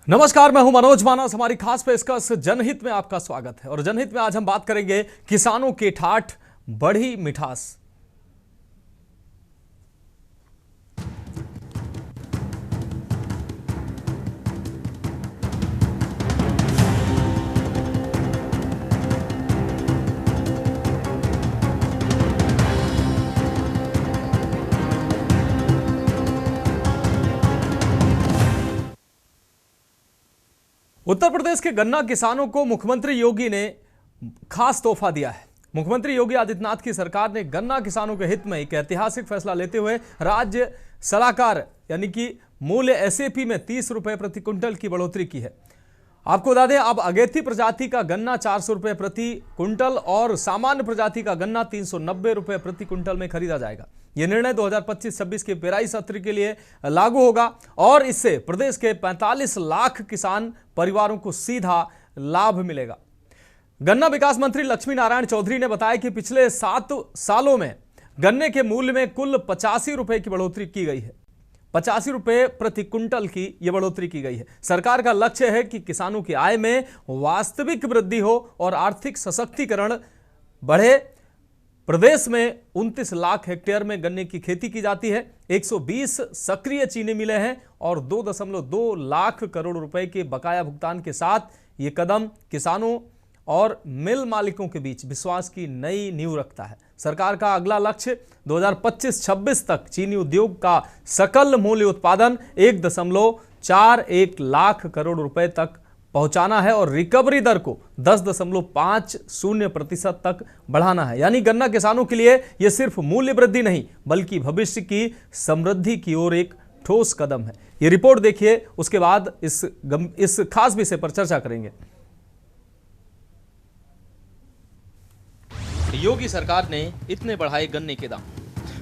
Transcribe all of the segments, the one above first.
नमस्कार, मैं हूं मनोज मानस। हमारी खास पेशकश जनहित में आपका स्वागत है और जनहित में आज हम बात करेंगे किसानों की ठाठ बढ़ी मिठास। उत्तर प्रदेश के गन्ना किसानों को मुख्यमंत्री योगी ने खास तोहफा दिया है। मुख्यमंत्री योगी आदित्यनाथ की सरकार ने गन्ना किसानों के हित में एक ऐतिहासिक फैसला लेते हुए राज्य सलाहकार यानी कि मूल्य एसएपी में 30 रुपए प्रति क्विंटल की बढ़ोतरी की है। आपको बता दें, अब अगेती प्रजाति का गन्ना 400 रुपए प्रति क्विंटल और सामान्य प्रजाति का गन्ना 390 रुपए प्रति क्विंटल में खरीदा जाएगा। यह निर्णय 2025-26 के पेराई सत्र के लिए लागू होगा और इससे प्रदेश के 45 लाख किसान परिवारों को सीधा लाभ मिलेगा। गन्ना विकास मंत्री लक्ष्मी नारायण चौधरी ने बताया कि पिछले 7 सालों में गन्ने के मूल्य में कुल 85 रुपए की बढ़ोतरी की गई है। 85 रुपए प्रति क्विंटल की यह बढ़ोतरी की गई है। सरकार का लक्ष्य है कि किसानों की आय में वास्तविक वृद्धि हो और आर्थिक सशक्तिकरण बढ़े। प्रदेश में 29 लाख हेक्टेयर में गन्ने की खेती की जाती है। 120 सक्रिय चीनी मिलें हैं और 2.2 लाख करोड़ रुपए के बकाया भुगतान के साथ यह कदम किसानों और मिल मालिकों के बीच विश्वास की नई नींव रखता है। सरकार का अगला लक्ष्य 2025-26 तक चीनी उद्योग का सकल मूल्य उत्पादन 1.41 लाख करोड़ रुपए तक पहुंचाना है और रिकवरी दर को 10.50% तक बढ़ाना है। यानी गन्ना किसानों के लिए यह सिर्फ मूल्य वृद्धि नहीं बल्कि भविष्य की समृद्धि की ओर एक ठोस कदम है। यह रिपोर्ट देखिए, उसके बाद इस खास विषय पर चर्चा करेंगे। योगी सरकार ने इतने बढ़ाए गन्ने के दाम।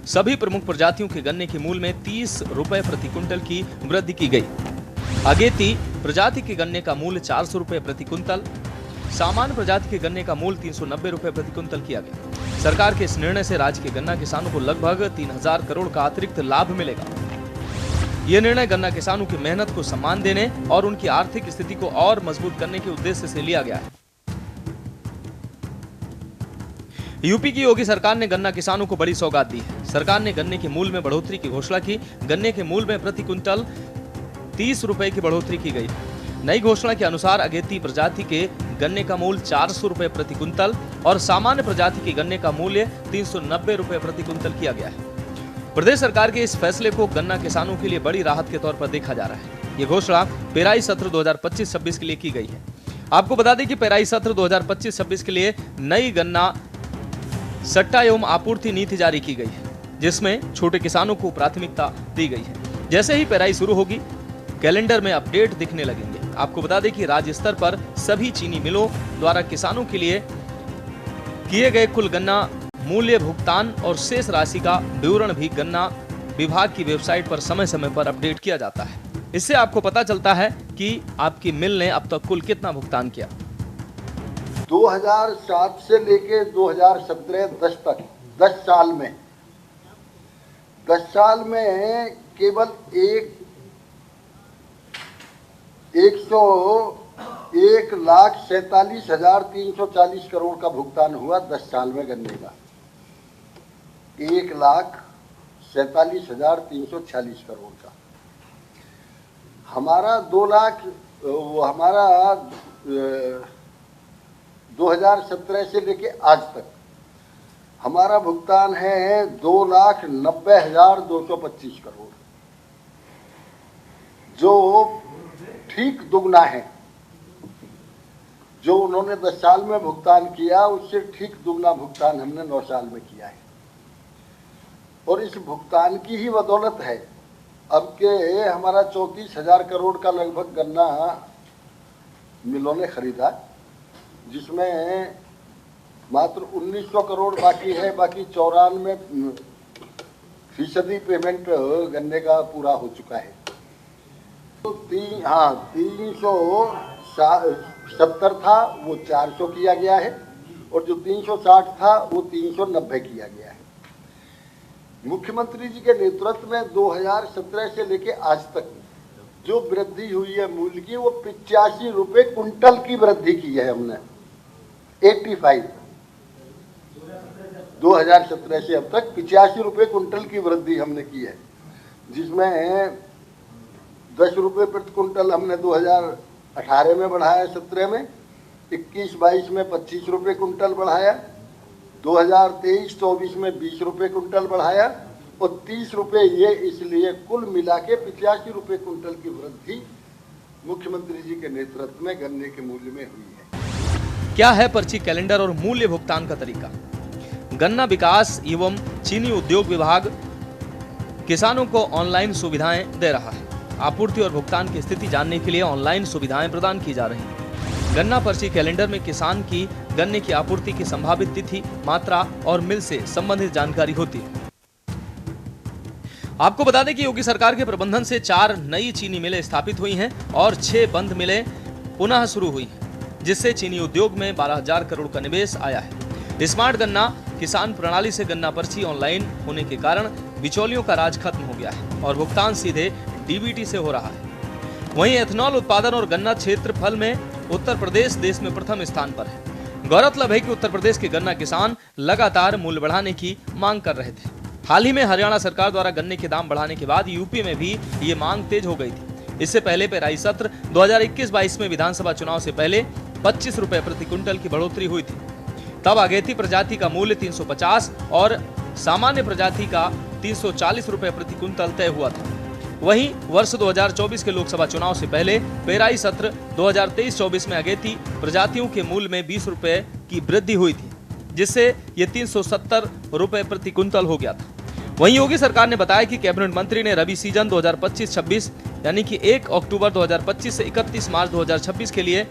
सभी प्रमुख प्रजातियों के गन्ने के मूल्य में 30 रुपए प्रति क्विंटल की वृद्धि की गई। अगेती प्रजाति के गन्ने का मूल्य 400 रुपए प्रति क्विंटल, सामान्य प्रजाति के गन्ने का मूल्य 390 रुपए प्रति क्विंटल किया गया। सरकार के इस निर्णय से राज्य के गन्ना किसानों को लगभग 3000 करोड़ का अतिरिक्त लाभ मिलेगा। यह निर्णय गन्ना किसानों की मेहनत को सम्मान देने और उनकी आर्थिक स्थिति को और मजबूत करने के उद्देश्य से लिया गया है। यूपी की योगी सरकार ने गन्ना किसानों को बड़ी सौगात दी है। सरकार ने गन्ने के मूल्य में बढ़ोतरी की घोषणा की। गन्ने के मूल्य में प्रति क्विंटल 30 रुपए की बढ़ोतरी की गई। नई घोषणा के अनुसार अगेती प्रजाति के गन्ने का मूल्य 400 रुपए प्रति क्विंटल और सामान्य प्रजाति के गन्ने का मूल्य 390 रुपए प्रति क्विंटल किया गया है। प्रदेश सरकार के इस फैसले को गन्ना किसानों के लिए बड़ी राहत के तौर पर देखा जा रहा है। यह घोषणा पेराई सत्र 2025-26 के लिए की गई है। आपको बता दें कि पेराई सत्र 2025-26 के लिए नई गन्ना सट्टा एवं आपूर्ति नीति जारी की गई है, जिसमें छोटे किसानों को प्राथमिकता दी गई है। जैसे ही पेराई शुरू होगी, कैलेंडर में अपडेट दिखने लगेंगे। आपको बता दें कि राज्य स्तर पर सभी चीनी मिलों द्वारा किसानों के लिए किए गए कुल गन्ना मूल्य भुगतान और शेष राशि का विवरण भी गन्ना विभाग की वेबसाइट पर समय समय पर अपडेट किया जाता है। इससे आपको पता चलता है कि आपकी मिल ने अब तक कुल कितना भुगतान किया। 2007 से लेके 2017-10 तक 10 साल में केवल 1,47,340 करोड़ का भुगतान हुआ 10 साल में गन्ने का। 1,47,340 करोड़ का। हमारा 2017 से लेके आज तक हमारा भुगतान है 2,90,225 करोड़, जो ठीक दुगना है। जो उन्होंने 10 साल में भुगतान किया उससे ठीक दुगना भुगतान हमने 9 साल में किया है। और इस भुगतान की ही बदौलत है अब के हमारा 34,000 करोड़ का लगभग गन्ना मिलों ने खरीदा, जिसमें मात्र 1900 करोड़ बाकी है। बाकी 94% पेमेंट गन्ने का पूरा हो चुका है। तो 370 था वो 400 किया गया है और जो 360 था वो 390 किया गया है। मुख्यमंत्री जी के नेतृत्व में 2017 से लेके आज तक जो वृद्धि हुई है मूल्य की वो 85 रुपये कुंटल की वृद्धि की है हमने। 85 2017 से अब तक 85 रुपये कुंटल की वृद्धि हमने की है, जिसमें 10 रुपये प्रति कुंटल हमने 2018 में बढ़ाया, 17 में 21-22 में 25 रुपये कुंटल बढ़ाया, 2023-24 में 20 रुपये कुंटल बढ़ाया और 30 रुपये ये इसलिए कुल मिला के 85 रुपये कुंटल की वृद्धि मुख्यमंत्री जी के नेतृत्व में गन्ने के मूल्य में हुई है। क्या है पर्ची कैलेंडर और मूल्य भुगतान का तरीका? गन्ना विकास एवं चीनी उद्योग विभाग किसानों को ऑनलाइन सुविधाएं दे रहा है। आपूर्ति और भुगतान की स्थिति जानने के लिए ऑनलाइन सुविधाएं प्रदान की जा रही हैं। गन्ना पर्ची कैलेंडर में किसान की गन्ने की आपूर्ति की संभावित तिथि, मात्रा और मिल से संबंधित जानकारी होती है। आपको बता दें कि योगी सरकार के प्रबंधन से 4 नई चीनी मिलें स्थापित हुई हैं और 6 बंद मिलें पुनः शुरू हुई हैं, जिससे चीनी उद्योग में 12,000 करोड़ का निवेश आया है। स्मार्ट गन्ना किसान प्रणाली से गन्ना पर्ची ऑनलाइन होने के कारण बिचौलियों का राज खत्म हो गया है और भुगतान सीधे डीबीटी से हो रहा है। वहीं एथेनॉल उत्पादन और गन्ना क्षेत्रफल में उत्तर प्रदेश देश में प्रथम स्थान पर है। गौरतलब है कि उत्तर प्रदेश के गन्ना किसान लगातार मूल्य बढ़ाने की मांग कर रहे थे। हाल ही में हरियाणा सरकार द्वारा गन्ने के दाम बढ़ाने के बाद यूपी में भी ये मांग तेज हो गई थी। इससे पहले पेराई सत्र 2021-22 में विधानसभा चुनाव से पहले 25 रुपए प्रति क्विंटल की बढ़ोतरी हुई थी। तब अगेती प्रजाति का मूल्य 350 और सामान्य प्रजाति का 340 रुपए प्रति क्विंटल तय हुआ था। वहीं वर्ष 2024 के लोकसभा चुनाव से पहले पेराई सत्र 2023-24 में अगेती प्रजातियों के मूल्य में 20 रुपए की वृद्धि हुई थी, जिससे ये 370 रुपए प्रति क्विंटल हो गया था। वहीं योगी सरकार ने बताया कि कैबिनेट मंत्री ने रबी सीजन 2025-26 यानी कि 1 अक्टूबर 2025 से 31 मार्च 2026 के लिए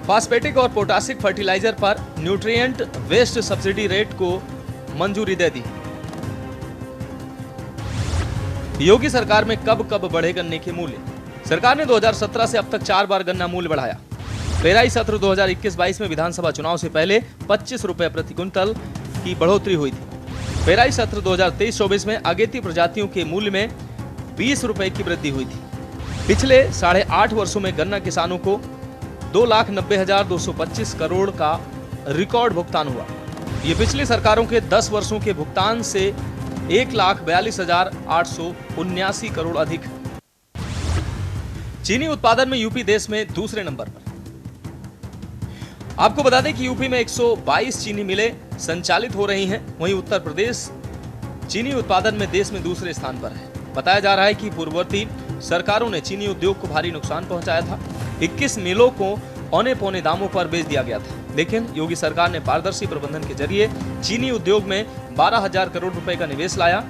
फास्फेटिक और पोटासिक फर्टिलाइजर पर न्यूट्रिएंट वेस्ट सब्सिडी रेट को मंजूरी दे दी। योगी सरकार में कब कब बढ़े गन्ने के मूल्य? सरकार ने 2017 से अब तक 4 बार गन्ना मूल्य बढ़ाया। पेराई सत्र 2021-22 में विधानसभा चुनाव से पहले 25 रुपए प्रति क्विंटल की बढ़ोतरी हुई थी। पेराई सत्र 2023-24 में अगेती प्रजातियों के मूल्य में 20 रुपए की वृद्धि हुई थी। पिछले 8.5 वर्षों में गन्ना किसानों को 2,90,225 करोड़ का रिकॉर्ड भुगतान हुआ। ये पिछली सरकारों के 10 वर्षों के भुगतान से 1,42,879 करोड़ अधिक है। चीनी उत्पादन में यूपी देश में दूसरे नंबर पर। आपको बता दें कि यूपी में 122 चीनी मिलें संचालित हो रही हैं। वहीं उत्तर प्रदेश चीनी उत्पादन में देश में दूसरे स्थान पर है। बताया जा रहा है कि पूर्ववर्ती सरकारों ने चीनी उद्योग को भारी नुकसान पहुंचाया था। 21 मिलों को औने पौने दामों पर बेच दिया गया था। लेकिन योगी सरकार ने पारदर्शी प्रबंधन के जरिए चीनी उद्योग में 12,000 करोड़ रुपए का निवेश लाया।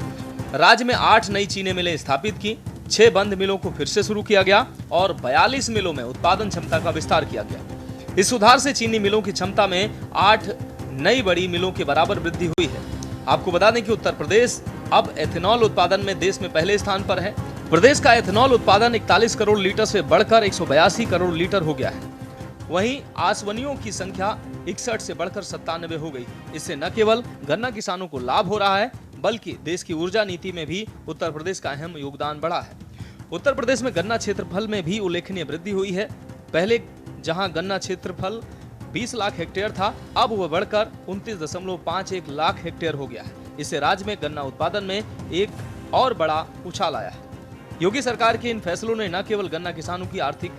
राज्य में 8 नई चीनी मिलें स्थापित की, 6 बंद मिलों को फिर से शुरू किया गया और 42 मिलों में उत्पादन क्षमता का विस्तार किया गया। इस सुधार से चीनी मिलों की क्षमता में 8 नई बड़ी मिलों के बराबर वृद्धि हुई है। आपको बता दें कि उत्तर प्रदेश अब एथेनॉल उत्पादन में देश में पहले स्थान पर है। प्रदेश का एथेनॉल उत्पादन 41 करोड़ लीटर से बढ़कर 182 करोड़ लीटर हो गया है। वहीं आसवनियों की संख्या 61 से बढ़कर 97 हो गई। इससे न केवल गन्ना किसानों को लाभ हो रहा है, बल्कि देश की ऊर्जा नीति में भी उत्तर प्रदेश का अहम योगदान बढ़ा है। उत्तर प्रदेश में गन्ना क्षेत्रफल में भी उल्लेखनीय वृद्धि हुई है। पहले जहां गन्ना क्षेत्रफल 20 लाख हेक्टेयर था, अब वह बढ़कर 29.51 लाख हेक्टेयर हो गया है। इससे राज्य में गन्ना उत्पादन में एक और बड़ा उछाल आया है। योगी सरकार के इन फैसलों ने न केवल गन्ना किसानों की आर्थिक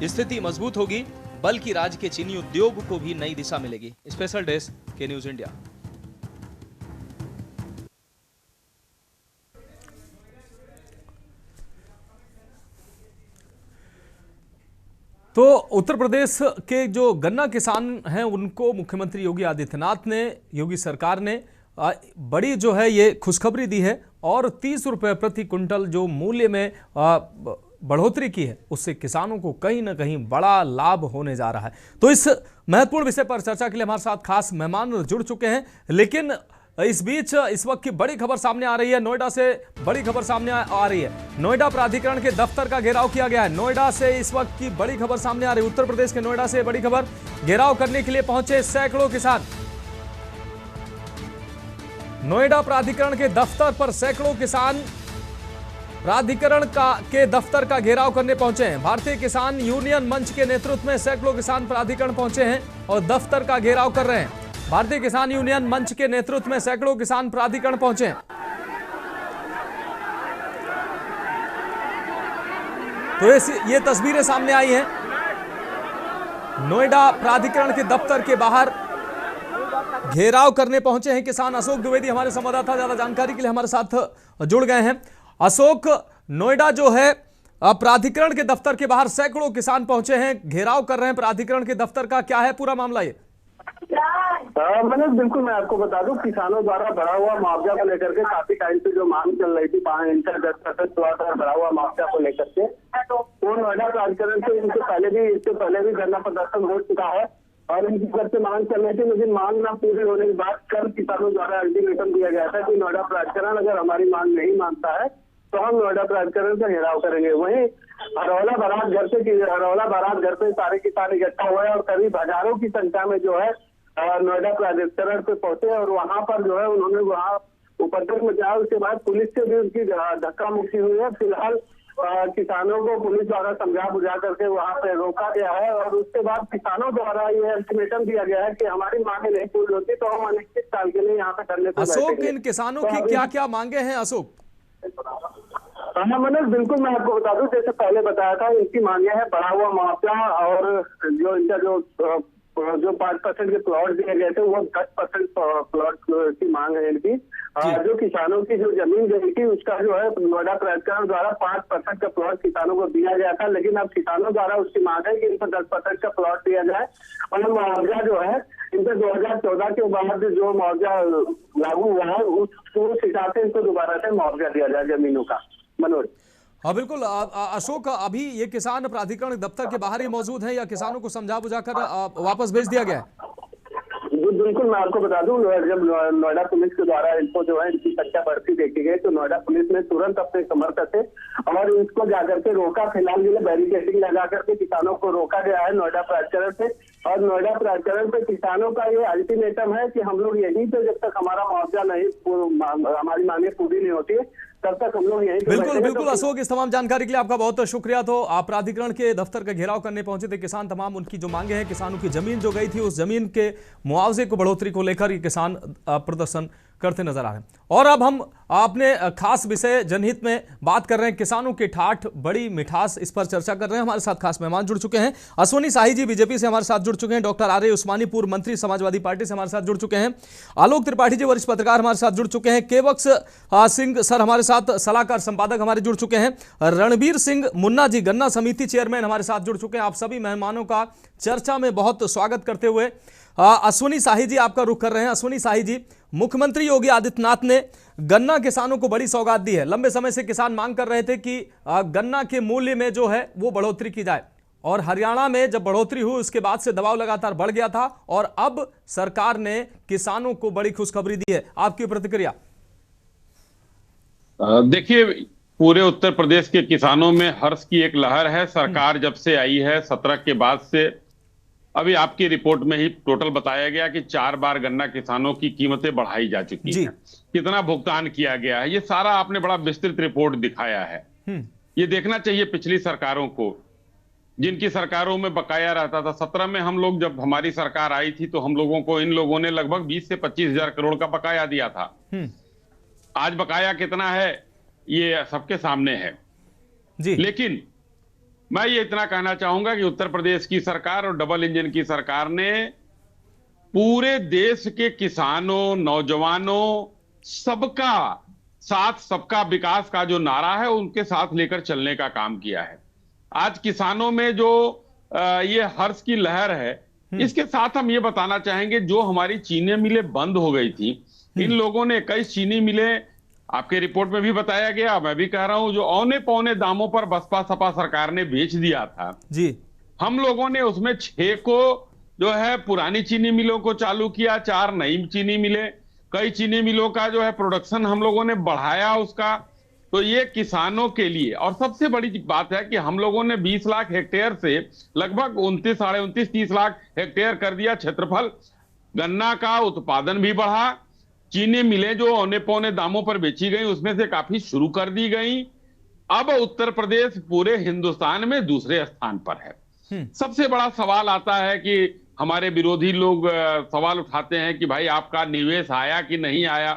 स्थिति मजबूत होगी, बल्कि राज्य के चीनी उद्योग को भी नई दिशा मिलेगी। स्पेशल डेस्क के न्यूज इंडिया। तो उत्तर प्रदेश के जो गन्ना किसान हैं उनको मुख्यमंत्री योगी आदित्यनाथ ने, योगी सरकार ने बड़ी जो है ये खुशखबरी दी है और 30 रुपए प्रति क्विंटल जो मूल्य में बढ़ोतरी की है, उससे किसानों को कहीं ना कहीं बड़ा लाभ होने जा रहा है। तो इस महत्वपूर्ण विषय पर चर्चा के लिए हमारे साथ खास मेहमान जुड़ चुके हैं। लेकिन इस बीच इस वक्त की बड़ी खबर सामने आ रही है। नोएडा से बड़ी खबर सामने आ रही है। नोएडा प्राधिकरण के दफ्तर का घेराव किया गया है। नोएडा से इस वक्त की बड़ी खबर सामने आ रही है। उत्तर प्रदेश के नोएडा से बड़ी खबर, घेराव करने के लिए पहुंचे सैकड़ों किसान। नोएडा प्राधिकरण के दफ्तर पर सैकड़ों किसान प्राधिकरण के दफ्तर का घेराव करने पहुंचे हैं। भारतीय किसान यूनियन मंच के नेतृत्व में सैकड़ों किसान प्राधिकरण पहुंचे हैं और दफ्तर का घेराव कर रहे हैं। भारतीय किसान यूनियन मंच के नेतृत्व में सैकड़ों किसान प्राधिकरण पहुंचे हैं। तो ये तस्वीरें सामने आई हैं। नोएडा प्राधिकरण के दफ्तर के बाहर घेराव करने पहुंचे हैं किसान। अशोक द्विवेदी हमारे संवाददाता ज्यादा जानकारी के लिए हमारे साथ जुड़ गए हैं। अशोक, नोएडा जो है प्राधिकरण के दफ्तर के बाहर सैकड़ों किसान पहुंचे हैं, घेराव कर रहे हैं प्राधिकरण के दफ्तर का, क्या है पूरा मामला ये? मनोज, बिल्कुल मैं आपको बता दूं, किसानों द्वारा बढ़ा हुआ मुआवजा को लेकर के काफी टाइम से जो मांग चल रही थी 5% बढ़ा हुआ मुआवजा को लेकर के, वो नोएडा प्राधिकरण से इससे पहले भी धरना प्रदर्शन हो चुका है और इनकी तरफ से मांग चल रही थी। लेकिन मांग न पूरी होने के बाद कल किसानों द्वारा अल्टीमेटम दिया गया था कि नोएडा प्राधिकरण अगर हमारी मांग नहीं मानता है तो हम नोएडा प्राधिकरण का घेराव करेंगे। वहीं हरौला बारात घर पे सारे किसान इकट्ठा हुए और करीब हजारों की संख्या में जो है नोएडा प्राधिकरण पे पहुंचे और वहां पर जो है उन्होंने वहां उपद्रव मचाया। उसके बाद पुलिस से भी उनकी धक्का मुक्की हुई है। फिलहाल किसानों को पुलिस द्वारा समझा बुझा करके वहां पे रोका गया है और उसके बाद किसानों द्वारा ये अल्टीमेटम दिया गया है कि हमारी मांगे नहीं पूरी होती तो हम अनिश्चित काल के लिए यहाँ पे करने को अशोक, बैठेंगे। इन किसानों की क्या क्या मांगे हैं अशोक? हाँ मनोज, बिल्कुल मैं आपको बता दूं, जैसे पहले बताया था, इनकी मांगे है बढ़ा हुआ मुआवजा और जो इनका जो 5% के प्लॉट दिए गए थे वो 10% प्लॉट की मांग है इनकी। जो किसानों की जो जमीन गई थी उसका जो है नोएडा प्राधिकरण द्वारा 5% का प्लॉट किसानों को दिया गया था, लेकिन अब किसानों द्वारा उसकी मांग है कि इनको 10% का प्लॉट दिया जाए और मुआवजा जो है इनसे 2014 के बाद जो मुआवजा लागू हुआ है उस हिसाब से इनको दोबारा से मुआवजा दिया जाए जमीनों का। मनोज, हाँ बिल्कुल। अशोक, अभी ये किसान प्राधिकरण दफ्तर के बाहर ही मौजूद हैं या किसानों को समझा बुझाकर वापस भेज दिया गया है? बिल्कुल मैं आपको बता दूं, जब नोएडा पुलिस के द्वारा इनको जो है इनकी संख्या बढ़ती देखी गई तो नोएडा पुलिस ने तुरंत अपने समर्थक थे और इसको जाकर के रोका। फिलहाल ये बैरिकेडिंग लगा करके किसानों को रोका गया है नोएडा प्राधिकरण से और नोएडा प्राधिकरण पे किसानों का ये अल्टीमेटम है कि हम लोग यहीं पे जब तक हमारा मुआवजा नहीं, हमारी मांगे पूरी नहीं होती तब तक हम लोग यहीं पे बिल्कुल बिल्कुल। अशोक, इस तमाम जानकारी के लिए आपका बहुत शुक्रिया। तो आप प्राधिकरण के दफ्तर का घेराव करने पहुंचे थे किसान, तमाम उनकी जो मांगे हैं, किसानों की जमीन जो गई थी उस जमीन के मुआवजे को बढ़ोतरी को लेकर ये किसान प्रदर्शन करते नजर आ रहे हैं। और अब हम अपने खास विषय जनहित में बात कर रहे हैं, किसानों की ठाठ बड़ी मिठास, इस पर चर्चा कर रहे हैं। हमारे साथ खास मेहमान जुड़ चुके हैं। अश्वनी शाही जी बीजेपी से हमारे साथ जुड़ चुके हैं, डॉक्टर आर ए उस्मानी पूर्व मंत्री समाजवादी पार्टी से हमारे साथ जुड़ चुके हैं, आलोक त्रिपाठी जी वरिष्ठ पत्रकार हमारे साथ जुड़ चुके हैं, केवक्स सिंह सर हमारे साथ सलाहकार संपादक हमारे जुड़ चुके हैं, रणबीर सिंह मुन्ना जी गन्ना समिति चेयरमैन हमारे साथ जुड़ चुके हैं। आप सभी मेहमानों का चर्चा में बहुत स्वागत करते हुए अश्वनी शाही जी आपका रुख कर रहे हैं। अश्वनी शाही जी, मुख्यमंत्री योगी आदित्यनाथ ने गन्ना किसानों को बड़ी सौगात दी है। लंबे समय से किसान मांग कर रहे थे कि गन्ना के मूल्य में जो है वो बढ़ोतरी की जाए और हरियाणा में जब बढ़ोतरी हुई उसके बाद से दबाव लगातार बढ़ गया था और अब सरकार ने किसानों को बड़ी खुशखबरी दी है। आपकी प्रतिक्रिया? देखिए, पूरे उत्तर प्रदेश के किसानों में हर्ष की एक लहर है। सरकार जब से आई है 17 के बाद से, अभी आपकी रिपोर्ट में ही टोटल बताया गया कि 4 बार गन्ना किसानों की कीमतें बढ़ाई जा चुकी हैं, कितना भुगतान किया गया है, ये सारा आपने बड़ा विस्तृत रिपोर्ट दिखाया है। ये देखना चाहिए पिछली सरकारों को, जिनकी सरकारों में बकाया रहता था। 17 में हम लोग, जब हमारी सरकार आई थी तो हम लोगों को, इन लोगों ने लगभग 20 से 25 हजार करोड़ का बकाया दिया था। आज बकाया कितना है ये सबके सामने है जी। लेकिन मैं ये इतना कहना चाहूंगा कि उत्तर प्रदेश की सरकार और डबल इंजन की सरकार ने पूरे देश के किसानों, नौजवानों, सबका साथ सबका विकास का जो नारा है उनके साथ लेकर चलने का काम किया है। आज किसानों में जो ये हर्ष की लहर है, इसके साथ हम ये बताना चाहेंगे, जो हमारी चीनी मिलें बंद हो गई थी, इन लोगों ने 21 चीनी मिलें, आपके रिपोर्ट में भी बताया गया, मैं भी कह रहा हूं, जो औने पौने दामों पर बसपा सपा सरकार ने बेच दिया था जी। हम लोगों ने उसमें 6 को जो है पुरानी चीनी मिलों को चालू किया, 4 नई चीनी मिलें, कई चीनी मिलों का जो है प्रोडक्शन हम लोगों ने बढ़ाया उसका। तो ये किसानों के लिए, और सबसे बड़ी बात है कि हम लोगों ने 20 लाख हेक्टेयर से लगभग 29, साढ़े 29, 30 लाख हेक्टेयर कर दिया क्षेत्रफल। गन्ना का उत्पादन भी बढ़ा, चीनी मिलें जो औने पौने दामों पर बेची गई उसमें से काफी शुरू कर दी गई, अब उत्तर प्रदेश पूरे हिंदुस्तान में दूसरे स्थान पर है। सबसे बड़ा सवाल आता है कि हमारे विरोधी लोग सवाल उठाते हैं कि भाई आपका निवेश आया कि नहीं आया।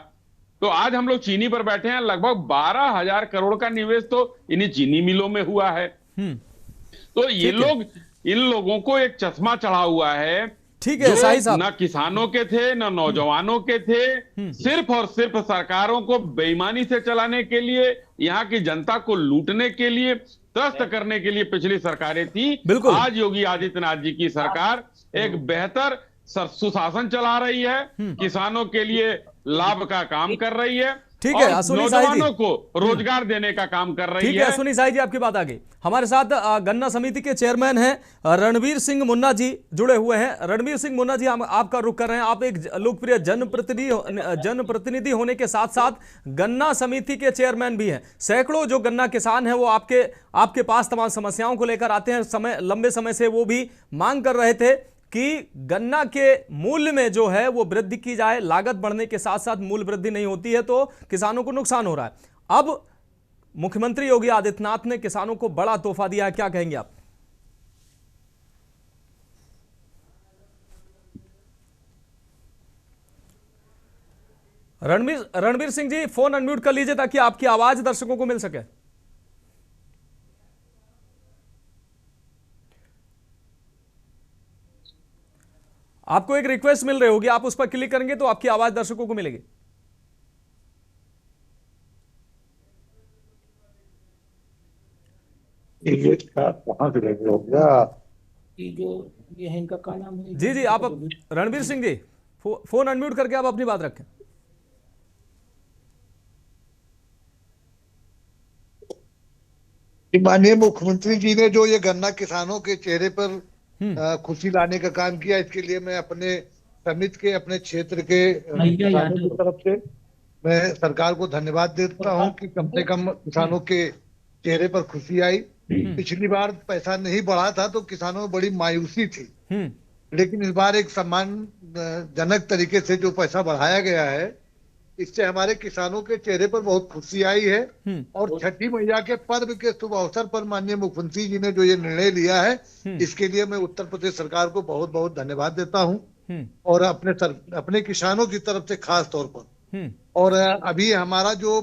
तो आज हम लोग चीनी पर बैठे हैं, लगभग 12,000 करोड़ का निवेश तो इन्हीं चीनी मिलों में हुआ है। तो ये लोग, इन लोगों को एक चश्मा चढ़ा हुआ है। ठीक है शाही साहब, न किसानों के थे न नौजवानों के थे, सिर्फ और सिर्फ सरकारों को बेईमानी से चलाने के लिए, यहाँ की जनता को लूटने के लिए, त्रस्त करने के लिए पिछली सरकारें थी। बिल्कुल। आज योगी आदित्यनाथ जी की सरकार एक बेहतर सुशासन चला रही है, किसानों के लिए लाभ का काम कर रही है, ठीक है, और नौजवानों को रोजगार देने का काम कर रही है। ठीक है सुनी साई जी, आपकी बात आ गई। हमारे साथ गन्ना समिति के चेयरमैन हैं रणवीर सिंह मुन्ना जी जुड़े हुए हैं। रणवीर सिंह मुन्ना जी, हम आपका रुख कर रहे हैं। आप एक लोकप्रिय जनप्रतिनिधि होने के साथ साथ गन्ना समिति के चेयरमैन भी हैं। सैकड़ों जो गन्ना किसान हैं वो आपके पास तमाम समस्याओं को लेकर आते हैं। लंबे समय से वो भी मांग कर रहे थे कि गन्ना के मूल्य में जो है वो वृद्धि की जाए। लागत बढ़ने के साथ साथ मूल्य वृद्धि नहीं होती है तो किसानों को नुकसान हो रहा है। अब मुख्यमंत्री योगी आदित्यनाथ ने किसानों को बड़ा तोहफा दिया है, क्या कहेंगे आप? रणवीर सिंह जी, फोन अनम्यूट कर लीजिए ताकि आपकी आवाज दर्शकों को मिल सके। आपको एक रिक्वेस्ट मिल रही होगी, आप उस पर क्लिक करेंगे तो आपकी आवाज दर्शकों को मिलेगी। ये कहाँ से हो गया? ये है इनका क्या नाम है? जी आप रणवीर सिंह जी, फोन अनम्यूट करके आप अपनी बात रखें। माननीय मुख्यमंत्री जी ने जो ये गन्ना किसानों के चेहरे पर खुशी लाने का काम किया, इसके लिए मैं अपने समिति के, अपने क्षेत्र के किसानों की तरफ से मैं सरकार को धन्यवाद देता हूं कि कम से कम किसानों के चेहरे पर खुशी आई। पिछली बार पैसा नहीं बढ़ा था तो किसानों में बड़ी मायूसी थी, लेकिन इस बार एक सम्मानजनक तरीके से जो पैसा बढ़ाया गया है, इससे हमारे किसानों के चेहरे पर बहुत खुशी आई है। और छठी मैया के पर्व के शुभ अवसर पर माननीय मुख्यमंत्री जी ने जो ये निर्णय लिया है, इसके लिए मैं उत्तर प्रदेश सरकार को बहुत बहुत धन्यवाद देता हूं, और अपने किसानों की तरफ से खास तौर पर। और अभी हमारा जो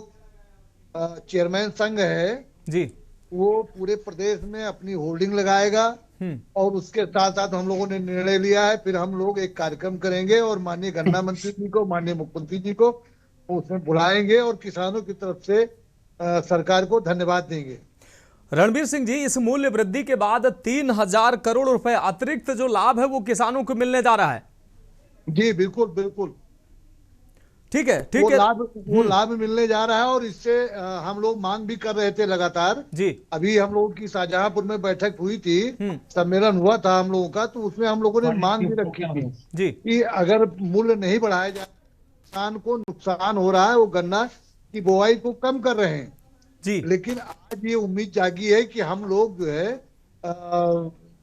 चेयरमैन संघ है जी, वो पूरे प्रदेश में अपनी होर्डिंग लगाएगा, और उसके साथ साथ हम लोगों ने निर्णय लिया है, फिर हम लोग एक कार्यक्रम करेंगे और माननीय गन्ना मंत्री जी को, माननीय मुख्यमंत्री जी को उसमें बुलाएंगे और किसानों की तरफ से सरकार को धन्यवाद देंगे। रणवीर सिंह जी, इस मूल्य वृद्धि के बाद 3,000 करोड़ रुपए अतिरिक्त जो लाभ है वो किसानों को मिलने जा रहा है। जी बिल्कुल बिल्कुल, ठीक है, ठीक है, वो लाभ मिलने जा रहा है। और इससे हम लोग मांग भी कर रहे थे लगातार जी। अभी हम लोगों की शाहजहांपुर में बैठक हुई थी, सम्मेलन हुआ था हम लोगों का, तो उसमें हम लोगों ने मांग भी रखी थी जी कि अगर मूल्य नहीं बढ़ाया जाए, किसान को नुकसान हो रहा है, वो गन्ना की बुआई को कम कर रहे हैं जी। लेकिन आज ये उम्मीद जागी है कि हम लोग जो है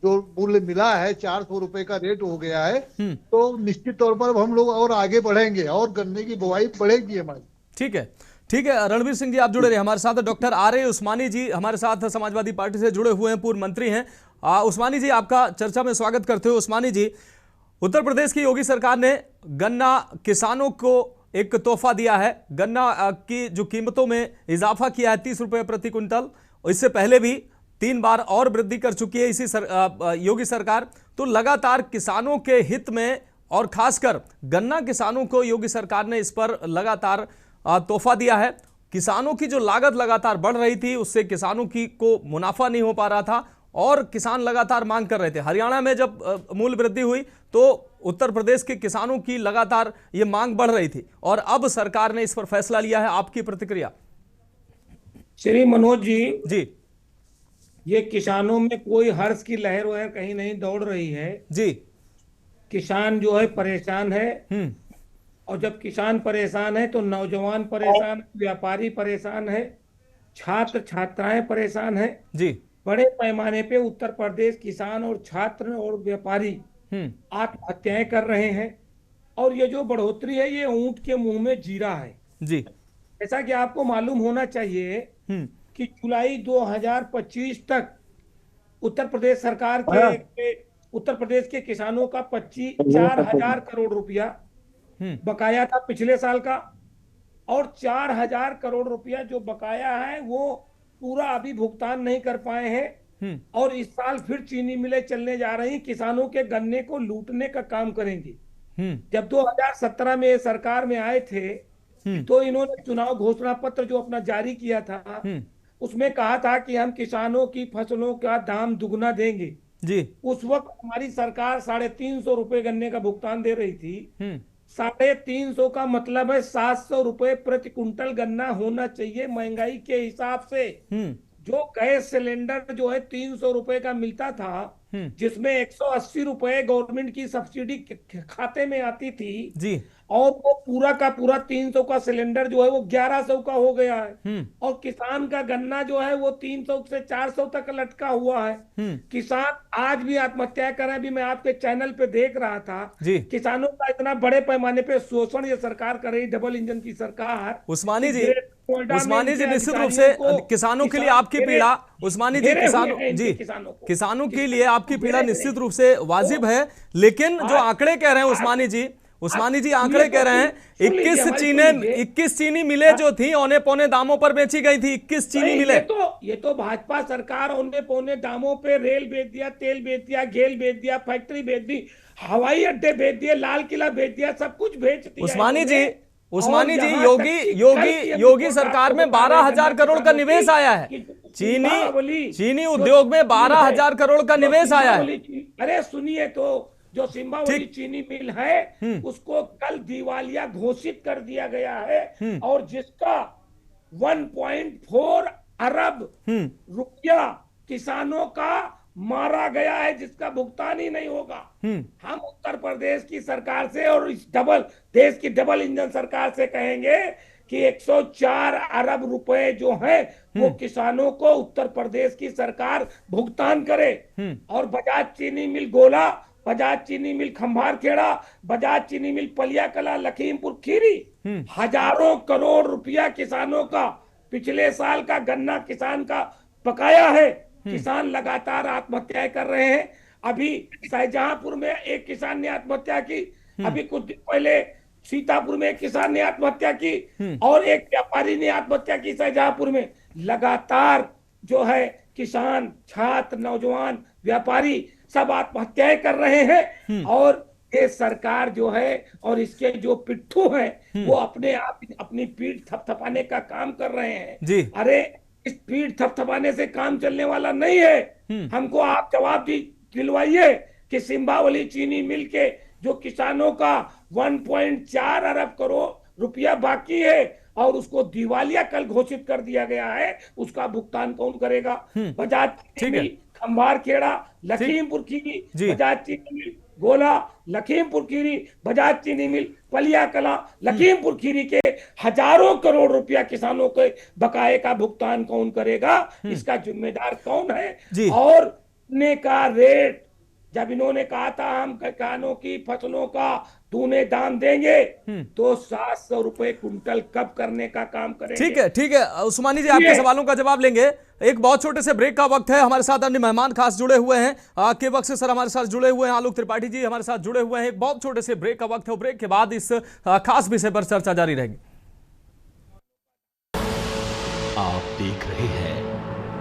जो मूल्य मिला है 400 रुपए का रेट हो गया है, तो निश्चित तौर पर हम लोग और आगे बढ़ेंगे और गन्ने की बुआई बढ़ेगी हमारी। ठीक है, ठीक है रणवीर सिंह जी, आप जुड़े रहे हमारे साथ। Doctor R.A.. उस्मानी जी हमारे साथ समाजवादी पार्टी से जुड़े हुए हैं, पूर्व मंत्री हैं। उस्मानी जी, आपका चर्चा में स्वागत करते हो। उस्मानी जी, उत्तर प्रदेश की योगी सरकार ने गन्ना किसानों को एक तोहफा दिया है। गन्ना की जो कीमतों में इजाफा किया है 30 रुपये प्रति क्विंटल, इससे पहले भी 3 बार और वृद्धि कर चुकी है योगी सरकार। तो लगातार किसानों के हित में और खासकर गन्ना किसानों को योगी सरकार ने इस पर लगातार तोहफा दिया है। किसानों की जो लागत लगातार बढ़ रही थी, उससे किसानों को मुनाफा नहीं हो पा रहा था और किसान लगातार मांग कर रहे थे। हरियाणा में जब मूल्य वृद्धि हुई तो उत्तर प्रदेश के किसानों की लगातार ये मांग बढ़ रही थी और अब सरकार ने इस पर फैसला लिया है। आपकी प्रतिक्रिया? श्री मनोज जी, ये किसानों में कोई हर्ष की लहर वह कहीं नहीं दौड़ रही है जी। किसान जो है परेशान है, और जब किसान परेशान है तो नौजवान परेशान, व्यापारी परेशान है, छात्र छात्राएं परेशान है जी। बड़े पैमाने पे उत्तर प्रदेश किसान और छात्र और व्यापारी आत्महत्याएं कर रहे हैं, और ये जो बढ़ोतरी है ये ऊंट के मुंह में जीरा है जी। ऐसा कि आपको मालूम होना चाहिए कि जुलाई 2025 तक उत्तर प्रदेश सरकार उत्तर प्रदेश के किसानों का 4,000 करोड़ रुपया बकाया था पिछले साल का, और 4,000 करोड़ रुपया जो बकाया है वो पूरा अभी भुगतान नहीं कर पाए हैं। और इस साल फिर चीनी मिलें चलने जा रही, किसानों के गन्ने को लूटने का काम करेंगी। जब 2017 में सरकार में आए थे तो इन्होंने चुनाव घोषणा पत्र जो अपना जारी किया था उसमें कहा था कि हम किसानों की फसलों का दाम दुगना देंगे जी। उस वक्त हमारी सरकार 350 रुपए गन्ने का भुगतान दे रही थी। 350 का मतलब है 700 रुपए प्रति कुंटल गन्ना होना चाहिए महंगाई के हिसाब से। जो गैस सिलेंडर जो है 300 रुपए का मिलता था, जिसमें 180 रुपए गवर्नमेंट की सब्सिडी खाते में आती थी जी, और वो पूरा का पूरा 300 का सिलेंडर जो है वो 1100 का हो गया है। और किसान का गन्ना जो है वो 300 से 400 तक लटका हुआ है। किसान आज भी आत्महत्या कर रहे हैं। अभी मैं आपके चैनल पे देख रहा था जी। किसानों का इतना बड़े पैमाने पे शोषण ये सरकार कर रही, डबल इंजन की सरकार। उस्मानी जी निश्चित रूप से किसानों के लिए आपकी पीड़ा, उस्मानी जी किसानों के लिए आपकी पीड़ा निश्चित रूप से वाजिब है। लेकिन जो आंकड़े कह रहे हैं उस्मानी जी आंकड़े कह रहे हैं 21 चीनी मिले जो थी औने पौने दामों पर बेची गई थी। 21 चीनी मिले ये तो भाजपा सरकार औने पौने दामों पे रेल बेच दिया, तेल बेच दिया, गेल बेच दिया, फैक्ट्री बेच दी, हवाई अड्डे बेच दिए, लाल किला बेच दिया, सब कुछ बेच दिया। उस्मानी जी योगी सरकार में 12,000 करोड़ का निवेश आया है। चीनी उद्योग में 12,000 करोड़ का निवेश आया है। अरे सुनिए, तो जो सिंबावली चीनी मिल है उसको कल दिवालिया घोषित कर दिया गया है और जिसका 1.4 अरब रुपया किसानों का मारा गया है, जिसका भुगतान ही नहीं होगा। हम उत्तर प्रदेश की सरकार से और इस देश की डबल इंजन सरकार से कहेंगे कि 104 अरब रुपए जो है वो किसानों को उत्तर प्रदेश की सरकार भुगतान करे। और बजाज चीनी मिल गोला, बजाज चीनी मिल खंभारखेड़ा, बजाज चीनी मिल पलिया कला, लखीमपुर खीरी, हजारों करोड़ रुपया किसानों का पिछले साल का गन्ना किसान का बकाया है। किसान लगातार आत्महत्याएं कर रहे हैं। अभी शाहजहांपुर में एक किसान ने आत्महत्या की, अभी कुछ दिन पहले सीतापुर में एक किसान ने आत्महत्या की और एक व्यापारी ने आत्महत्या की शाहजहांपुर में। लगातार जो है किसान, छात्र, नौजवान, व्यापारी सब आत्महत्याएं कर रहे हैं। और ये सरकार जो है और इसके जो पिट्ठू हैं वो अपने आप अपनी पीठ थपथपाने का काम कर रहे हैं जी। अरे इस पीठ थपथपाने से काम चलने वाला नहीं है। हमको आप जवाब दिलवाइए कि सिंबावली चीनी मिल के जो किसानों का 1.4 अरब करोड़ रुपया बाकी है और उसको दिवालिया कल घोषित कर दिया गया है, उसका भुगतान कौन करेगा? बजाज चीनी मिल खंभारखेड़ा, लखीमपुर खीरी, बजाज चीनी मिल गोला, लखीमपुर खीरी, बजाज चीनी मिल पलिया कला, लखीमपुर खीरी के हजारों करोड़ रुपया किसानों के बकाये का भुगतान कौन करेगा? इसका जिम्मेदार कौन है? और ने का रेट जब इन्होंने कहा था हम किसानों की फसलों का दूने दाम देंगे तो 700 रुपए कुंटल कब करने का काम करेंगे? ठीक है उस्मानी जी, आपके सवालों का जवाब लेंगे। एक बहुत छोटे से ब्रेक का वक्त है। हमारे साथ अन्य मेहमान खास जुड़े हुए हैं, के बक्स सर हमारे साथ जुड़े हुए हैं, आलोक त्रिपाठी जी हमारे साथ जुड़े हुए हैं। एक बहुत छोटे से ब्रेक का वक्त है, ब्रेक के बाद इस खास विषय पर चर्चा जारी रहेगी। आप देख रहे हैं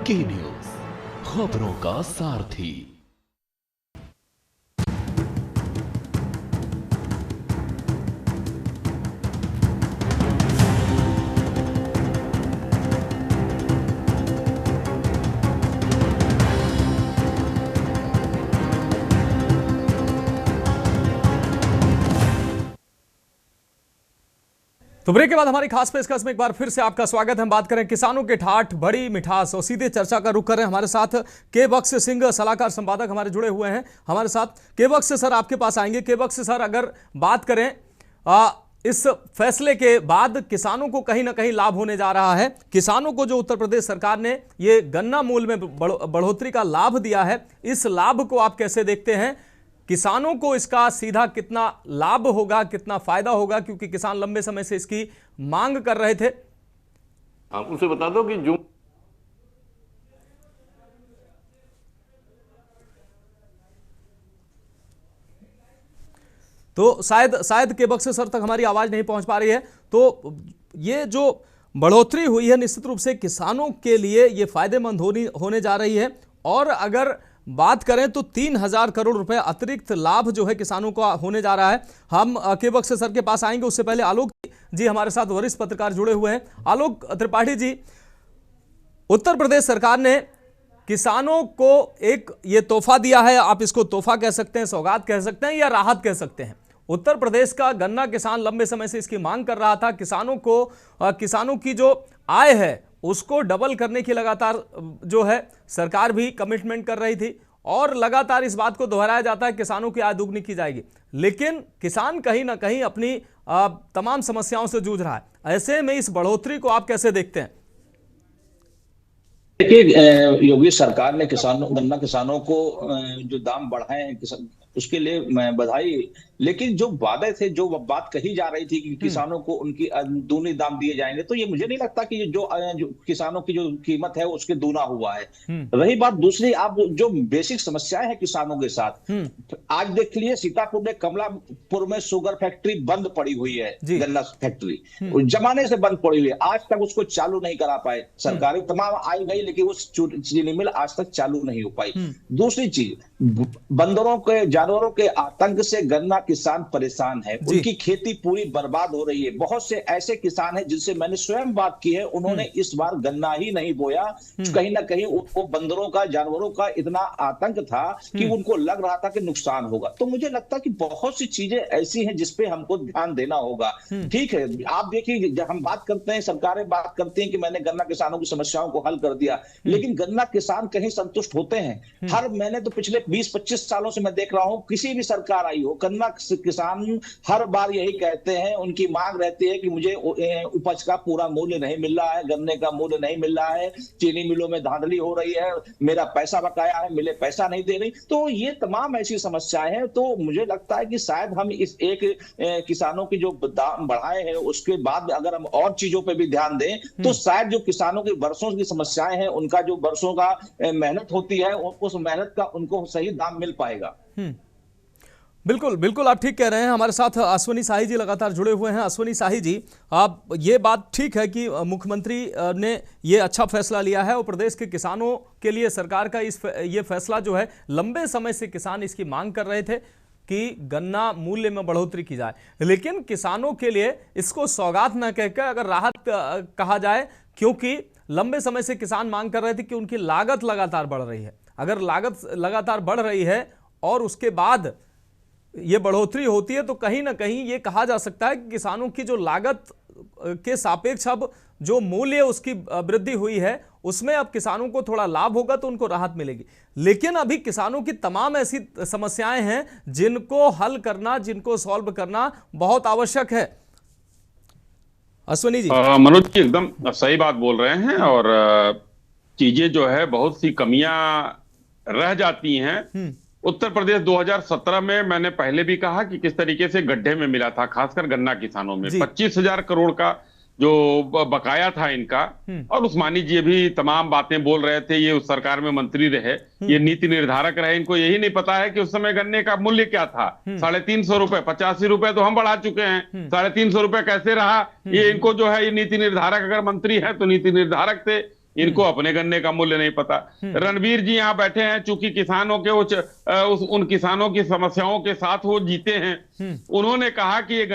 के न्यूज, खबरों का सारथी। तो ब्रेक के बाद हमारी खास पेशकश में एक बार फिर से आपका स्वागत है। हम बात करें किसानों के ठाठ, बड़ी मिठास और सीधे चर्चा का रुख कर रहे हैं। हमारे साथ के बक्स सिंह सलाहकार संपादक हमारे जुड़े हुए हैं हमारे साथ। के बक्स सर आपके पास आएंगे। के बक्स सर, अगर बात करें इस फैसले के बाद किसानों को कहीं ना कहीं लाभ होने जा रहा है। किसानों को जो उत्तर प्रदेश सरकार ने ये गन्ना मूल्य में बढ़ोतरी का लाभ दिया है, इस लाभ को आप कैसे देखते हैं? किसानों को इसका सीधा कितना लाभ होगा, कितना फायदा होगा? क्योंकि किसान लंबे समय से इसकी मांग कर रहे थे। आप उसे बता दो कि तो शायद केबक से सर तक हमारी आवाज नहीं पहुंच पा रही है। तो ये जो बढ़ोतरी हुई है निश्चित रूप से किसानों के लिए ये फायदेमंद होने जा रही है। और अगर बात करें तो 3,000 करोड़ रुपए अतिरिक्त लाभ जो है किसानों का होने जा रहा है। हम केबक से सर के पास आएंगे, उससे पहले आलोक जी हमारे साथ वरिष्ठ पत्रकार जुड़े हुए हैं। आलोक त्रिपाठी जी, उत्तर प्रदेश सरकार ने किसानों को एक ये तोहफा दिया है, आप इसको तोहफा कह सकते हैं, सौगात कह सकते हैं या राहत कह सकते हैं। उत्तर प्रदेश का गन्ना किसान लंबे समय से इसकी मांग कर रहा था। किसानों की जो आय है उसको डबल करने की लगातार जो है सरकार भी कमिटमेंट कर रही थी और लगातार इस बात को दोहराया जाता है किसानों की आय दुगनी की जाएगी, लेकिन किसान कहीं ना कहीं अपनी तमाम समस्याओं से जूझ रहा है। ऐसे में इस बढ़ोतरी को आप कैसे देखते हैं? देखिए, योगी सरकार ने गन्ना किसानों को जो दाम बढ़ाए हैं उसके लिए मैं बधाई, लेकिन जो वादे थे, जो बात कही जा रही थी कि किसानों को उनकी दूनी दाम दिए जाएंगे, तो ये मुझे नहीं लगता कि जो किसानों की जो कीमत है उसके दूना हुआ है। रही बात दूसरी, आप जो बेसिक समस्याएं हैं किसानों के साथ, आज देख लिए सीतापुर में, कमलापुर में शुगर फैक्ट्री बंद पड़ी हुई है, गन्ना फैक्ट्री जमाने से बंद पड़ी हुई है, आज तक उसको चालू नहीं करा पाए। सरकारी तमाम आई गई लेकिन उस चीनी मिल आज तक चालू नहीं हो पाई। दूसरी चीज, बंदरों के, जानवरों के आतंक से गन्ना किसान परेशान है, उनकी खेती पूरी बर्बाद हो रही है। बहुत से ऐसे किसान हैं जिनसे मैंने स्वयं बात की है, उन्होंने इस बार गन्ना ही नहीं बोया। कहीं ना कहीं उनको बंदरों का, जानवरों का इतना आतंक था कि उनको लग रहा था कि नुकसान होगा। तो मुझे लगता है कि बहुत सी चीजें ऐसी हैं जिसपे हमको ध्यान देना होगा। ठीक है, आप देखिए, जब हम बात करते हैं, सरकारें बात करती हैं कि मैंने गन्ना किसानों की समस्याओं को हल कर दिया, लेकिन गन्ना किसान कहीं संतुष्ट होते हैं? हर महीने तो पिछले 20-25 सालों से मैं देख रहा हूं, किसी भी सरकार आई हो, गन्ना किसान हर बार यही कहते हैं, उनकी मांग रहती है कि मुझे उपज का पूरा मूल्य नहीं मिल रहा है, गन्ने का मूल्य नहीं मिल रहा है, चीनी मिलों में धांधली हो रही है, मेरा पैसा बकाया है, मिले पैसा नहीं दे रही। तो ये तमाम ऐसी समस्याएं हैं। तो मुझे लगता है कि शायद हम इस एक किसानों की जो दाम बढ़ाए हैं उसके बाद अगर हम और चीजों पर भी ध्यान दें तो शायद जो किसानों की वर्षों की समस्याएं हैं, उनका जो वर्षों का मेहनत होती है, उस मेहनत का उनको सही दाम मिल पाएगा। बिल्कुल बिल्कुल, आप ठीक कह रहे हैं। हमारे साथ अश्वनी शाही जी लगातार जुड़े हुए हैं। अश्वनी शाही जी, आप ये बात ठीक है कि मुख्यमंत्री ने ये अच्छा फैसला लिया है और प्रदेश के किसानों के लिए सरकार का ये फैसला जो है, लंबे समय से किसान इसकी मांग कर रहे थे कि गन्ना मूल्य में बढ़ोतरी की जाए, लेकिन किसानों के लिए इसको सौगात न कहकर अगर राहत कहा जाए, क्योंकि लंबे समय से किसान मांग कर रहे थे कि उनकी लागत लगातार बढ़ रही है। अगर लागत लगातार बढ़ रही है और उसके बाद ये बढ़ोतरी होती है तो कहीं ना कहीं ये कहा जा सकता है कि किसानों की जो लागत के सापेक्ष अब जो मूल्य उसकी वृद्धि हुई है उसमें अब किसानों को थोड़ा लाभ होगा तो उनको राहत मिलेगी। लेकिन अभी किसानों की तमाम ऐसी समस्याएं हैं जिनको हल करना, जिनको सॉल्व करना बहुत आवश्यक है। अश्वनी जी। मनोज जी एकदम सही बात बोल रहे हैं और चीजें जो है बहुत सी कमियां रह जाती हैं। उत्तर प्रदेश 2017 में मैंने पहले भी कहा कि किस तरीके से गड्ढे में मिला था, खासकर गन्ना किसानों में 25,000 करोड़ का जो बकाया था इनका। और उस्मानी जी भी तमाम बातें बोल रहे थे, ये उस सरकार में मंत्री रहे, ये नीति निर्धारक रहे, इनको यही नहीं पता है कि उस समय गन्ने का मूल्य क्या था। 350 रुपए, 85 रुपए तो हम बढ़ा चुके हैं, 350 रुपए कैसे रहा? ये इनको जो है, ये नीति निर्धारक अगर मंत्री है तो नीति निर्धारक थे, इनको अपने गन्ने का मूल्य नहीं पता। रणवीर जी यहाँ बैठे हैं, चूंकि किसानों के उन किसानों की समस्याओं के साथ वो जीते हैं, उन्होंने कहा कि ये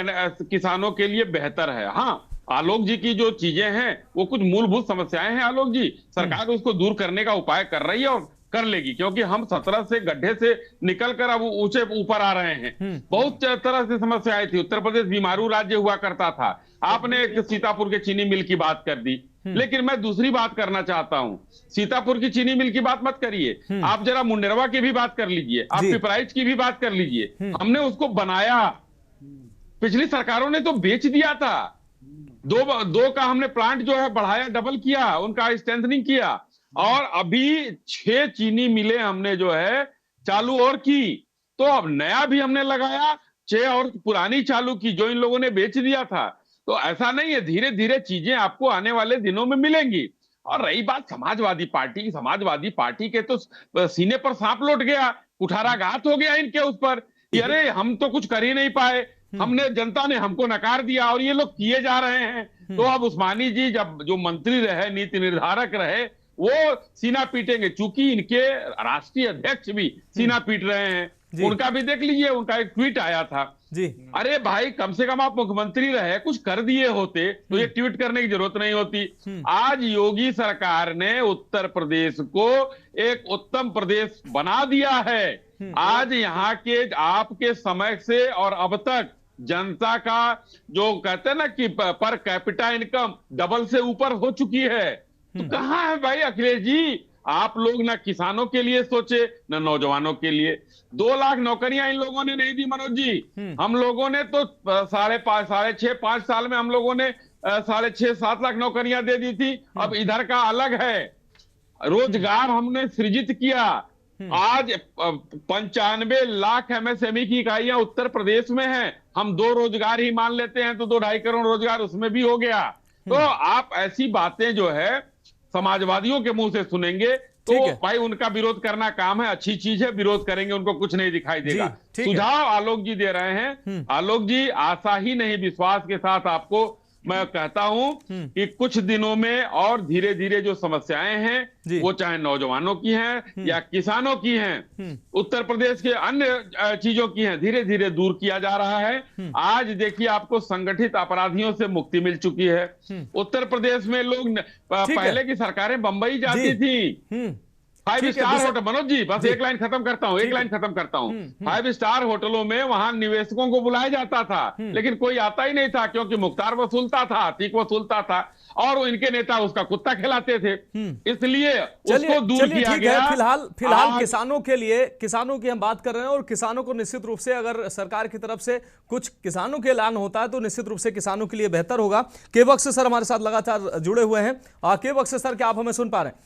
किसानों के लिए बेहतर है। हाँ, आलोक जी की जो चीजें हैं वो कुछ मूलभूत समस्याएं हैं, आलोक जी, सरकार उसको दूर करने का उपाय कर रही है और कर लेगी, क्योंकि हम 17 से गड्ढे से निकलकर अब ऊंचे ऊपर आ रहे हैं। बहुत तरह से समस्याएं थी। उत्तर प्रदेश बीमारू राज्य हुआ करता था। आपने एक सीतापुर के चीनी मिल की बात कर दी, लेकिन मैं दूसरी बात करना चाहता हूं। सीतापुर की चीनी मिल की बात मत करिए, आप जरा मुंडेरवा की भी बात कर लीजिए, आप पिपराइच की भी बात कर लीजिए। हमने उसको बनाया, पिछली सरकारों ने तो बेच दिया था। दो का हमने प्लांट जो है बढ़ाया, डबल किया, उनका स्ट्रेंथनिंग किया, और अभी 6 चीनी मिलें हमने जो है चालू और की। तो अब नया भी हमने लगाया, 6 और पुरानी चालू की जो इन लोगों ने बेच दिया था। तो ऐसा नहीं है, धीरे धीरे चीजें आपको आने वाले दिनों में मिलेंगी। और रही बात समाजवादी पार्टी के तो सीने पर सांप लौट गया, कुठाराघात हो गया इनके उस पर। कि अरे हम तो कुछ कर ही नहीं पाए, हमने, जनता ने हमको नकार दिया और ये लोग किए जा रहे हैं। तो अब उस्मानी जी जब जो मंत्री रहे, नीति निर्धारक रहे, वो सीना पीटेंगे, चूंकि इनके राष्ट्रीय अध्यक्ष भी सीना पीट रहे हैं। उनका भी देख लीजिए, उनका एक ट्वीट आया था जी। अरे भाई, कम से कम आप मुख्यमंत्री रहे, कुछ कर दिए होते तो ये ट्वीट करने की जरूरत नहीं होती। आज योगी सरकार ने उत्तर प्रदेश को एक उत्तम प्रदेश बना दिया है। आज यहाँ के आपके समय से और अब तक जनता का जो कहते हैं ना कि पर कैपिटा इनकम डबल से ऊपर हो चुकी है। तो कहाँ है भाई अखिलेश जी? आप लोग ना किसानों के लिए सोचे, ना नौजवानों के लिए। 2 लाख नौकरियां इन लोगों ने नहीं दी मनोज जी। हम लोगों ने तो 5.5 साल में हम लोगों ने 6.5-7 लाख नौकरियां दे दी थी। अब इधर का अलग है, रोजगार हमने सृजित किया। आज 95 लाख MSME की इकाइयां उत्तर प्रदेश में हैं। हम 2 रोजगार ही मान लेते हैं तो 2-2.5 करोड़ रोजगार उसमें भी हो गया। तो आप ऐसी बातें जो है समाजवादियों के मुंह से सुनेंगे तो भाई उनका विरोध करना काम है, अच्छी चीज है, विरोध करेंगे उनको कुछ नहीं दिखाई देगा। सुझाव आलोक जी दे रहे हैं। आलोक जी, आशा ही नहीं विश्वास के साथ आपको मैं कहता हूं कि कुछ दिनों में और धीरे धीरे जो समस्याएं हैं वो चाहे नौजवानों की हैं या किसानों की हैं, उत्तर प्रदेश के अन्य चीजों की हैं, धीरे धीरे दूर किया जा रहा है। आज देखिए आपको संगठित अपराधियों से मुक्ति मिल चुकी है। उत्तर प्रदेश में लोग पहले की सरकारें बंबई जाती थी 5 स्टार होटल, मनोज जी बस एक लाइन खत्म करता हूं, 5 स्टार होटलों में वहां निवेशकों को बुलाया जाता था, लेकिन कोई आता ही नहीं था क्योंकि मुख्तार वसूलता था, अतीक वसूलता था और इनके नेता उसका कुत्ता खिलाते थे, इसलिए उसको दूर किया गया। फिलहाल किसानों के लिए, किसानों की हम बात कर रहे हैं और किसानों को निश्चित रूप से अगर सरकार की तरफ से कुछ किसानों के ऐलान होता है तो निश्चित रूप से किसानों के लिए बेहतर होगा। केवक्स सर हमारे साथ लगातार जुड़े हुए हैं। केवक्स सर, क्या आप हमें सुन पा रहे हैं?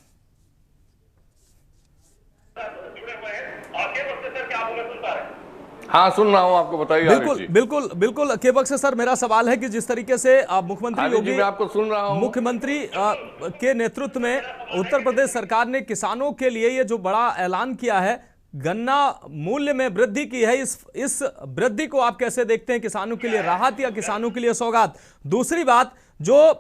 हाँ, सुन रहा हूँ, आपको बताइए। बिल्कुल केवक्स सर, मेरा सवाल है कि जिस तरीके से मुख्यमंत्री योगी, मैं आपको सुन रहा हूँ, मुख्यमंत्री के नेतृत्व में उत्तर प्रदेश सरकार ने किसानों के लिए ये जो बड़ा ऐलान किया है, गन्ना मूल्य में वृद्धि की है, इस वृद्धि को आप कैसे देखते हैं? किसानों के लिए राहत या किसानों के लिए सौगात? दूसरी बात, जो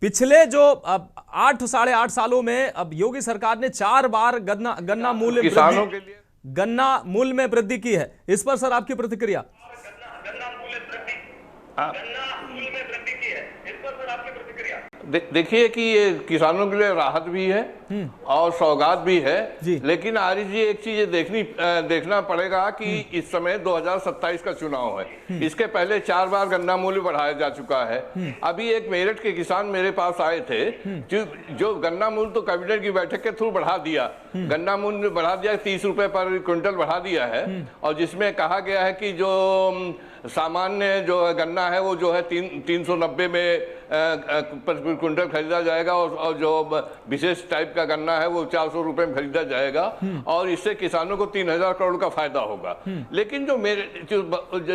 पिछले जो 8-8.5 सालों में अब योगी सरकार ने 4 बार गन्ना मूल्य किसानों के लिए गन्ना मूल्य में वृद्धि की है, इस पर सर आपकी प्रतिक्रिया? देखिए कि ये किसानों के लिए राहत भी है और सौगात भी है, लेकिन आरिफ जी एक चीज देखना पड़ेगा कि इस समय 2027 का चुनाव है। इसके पहले 4 बार गन्ना मूल्य बढ़ाया जा चुका है। अभी एक मेरठ के किसान मेरे पास आए थे, जो गन्ना मूल्य तो कैबिनेट की बैठक के थ्रू बढ़ा दिया, गन्ना मूल्य बढ़ा दिया, 30 रुपए पर क्विंटल बढ़ा दिया है, और जिसमें कहा गया है कि जो सामान्य जो गन्ना है वो जो है 390 में पर क्विंटल खरीदा जाएगा और जो विशेष टाइप का गन्ना है वो 400 रुपए में खरीदा जाएगा, और इससे किसानों को 3000 करोड़ का फायदा होगा। लेकिन जो मेरे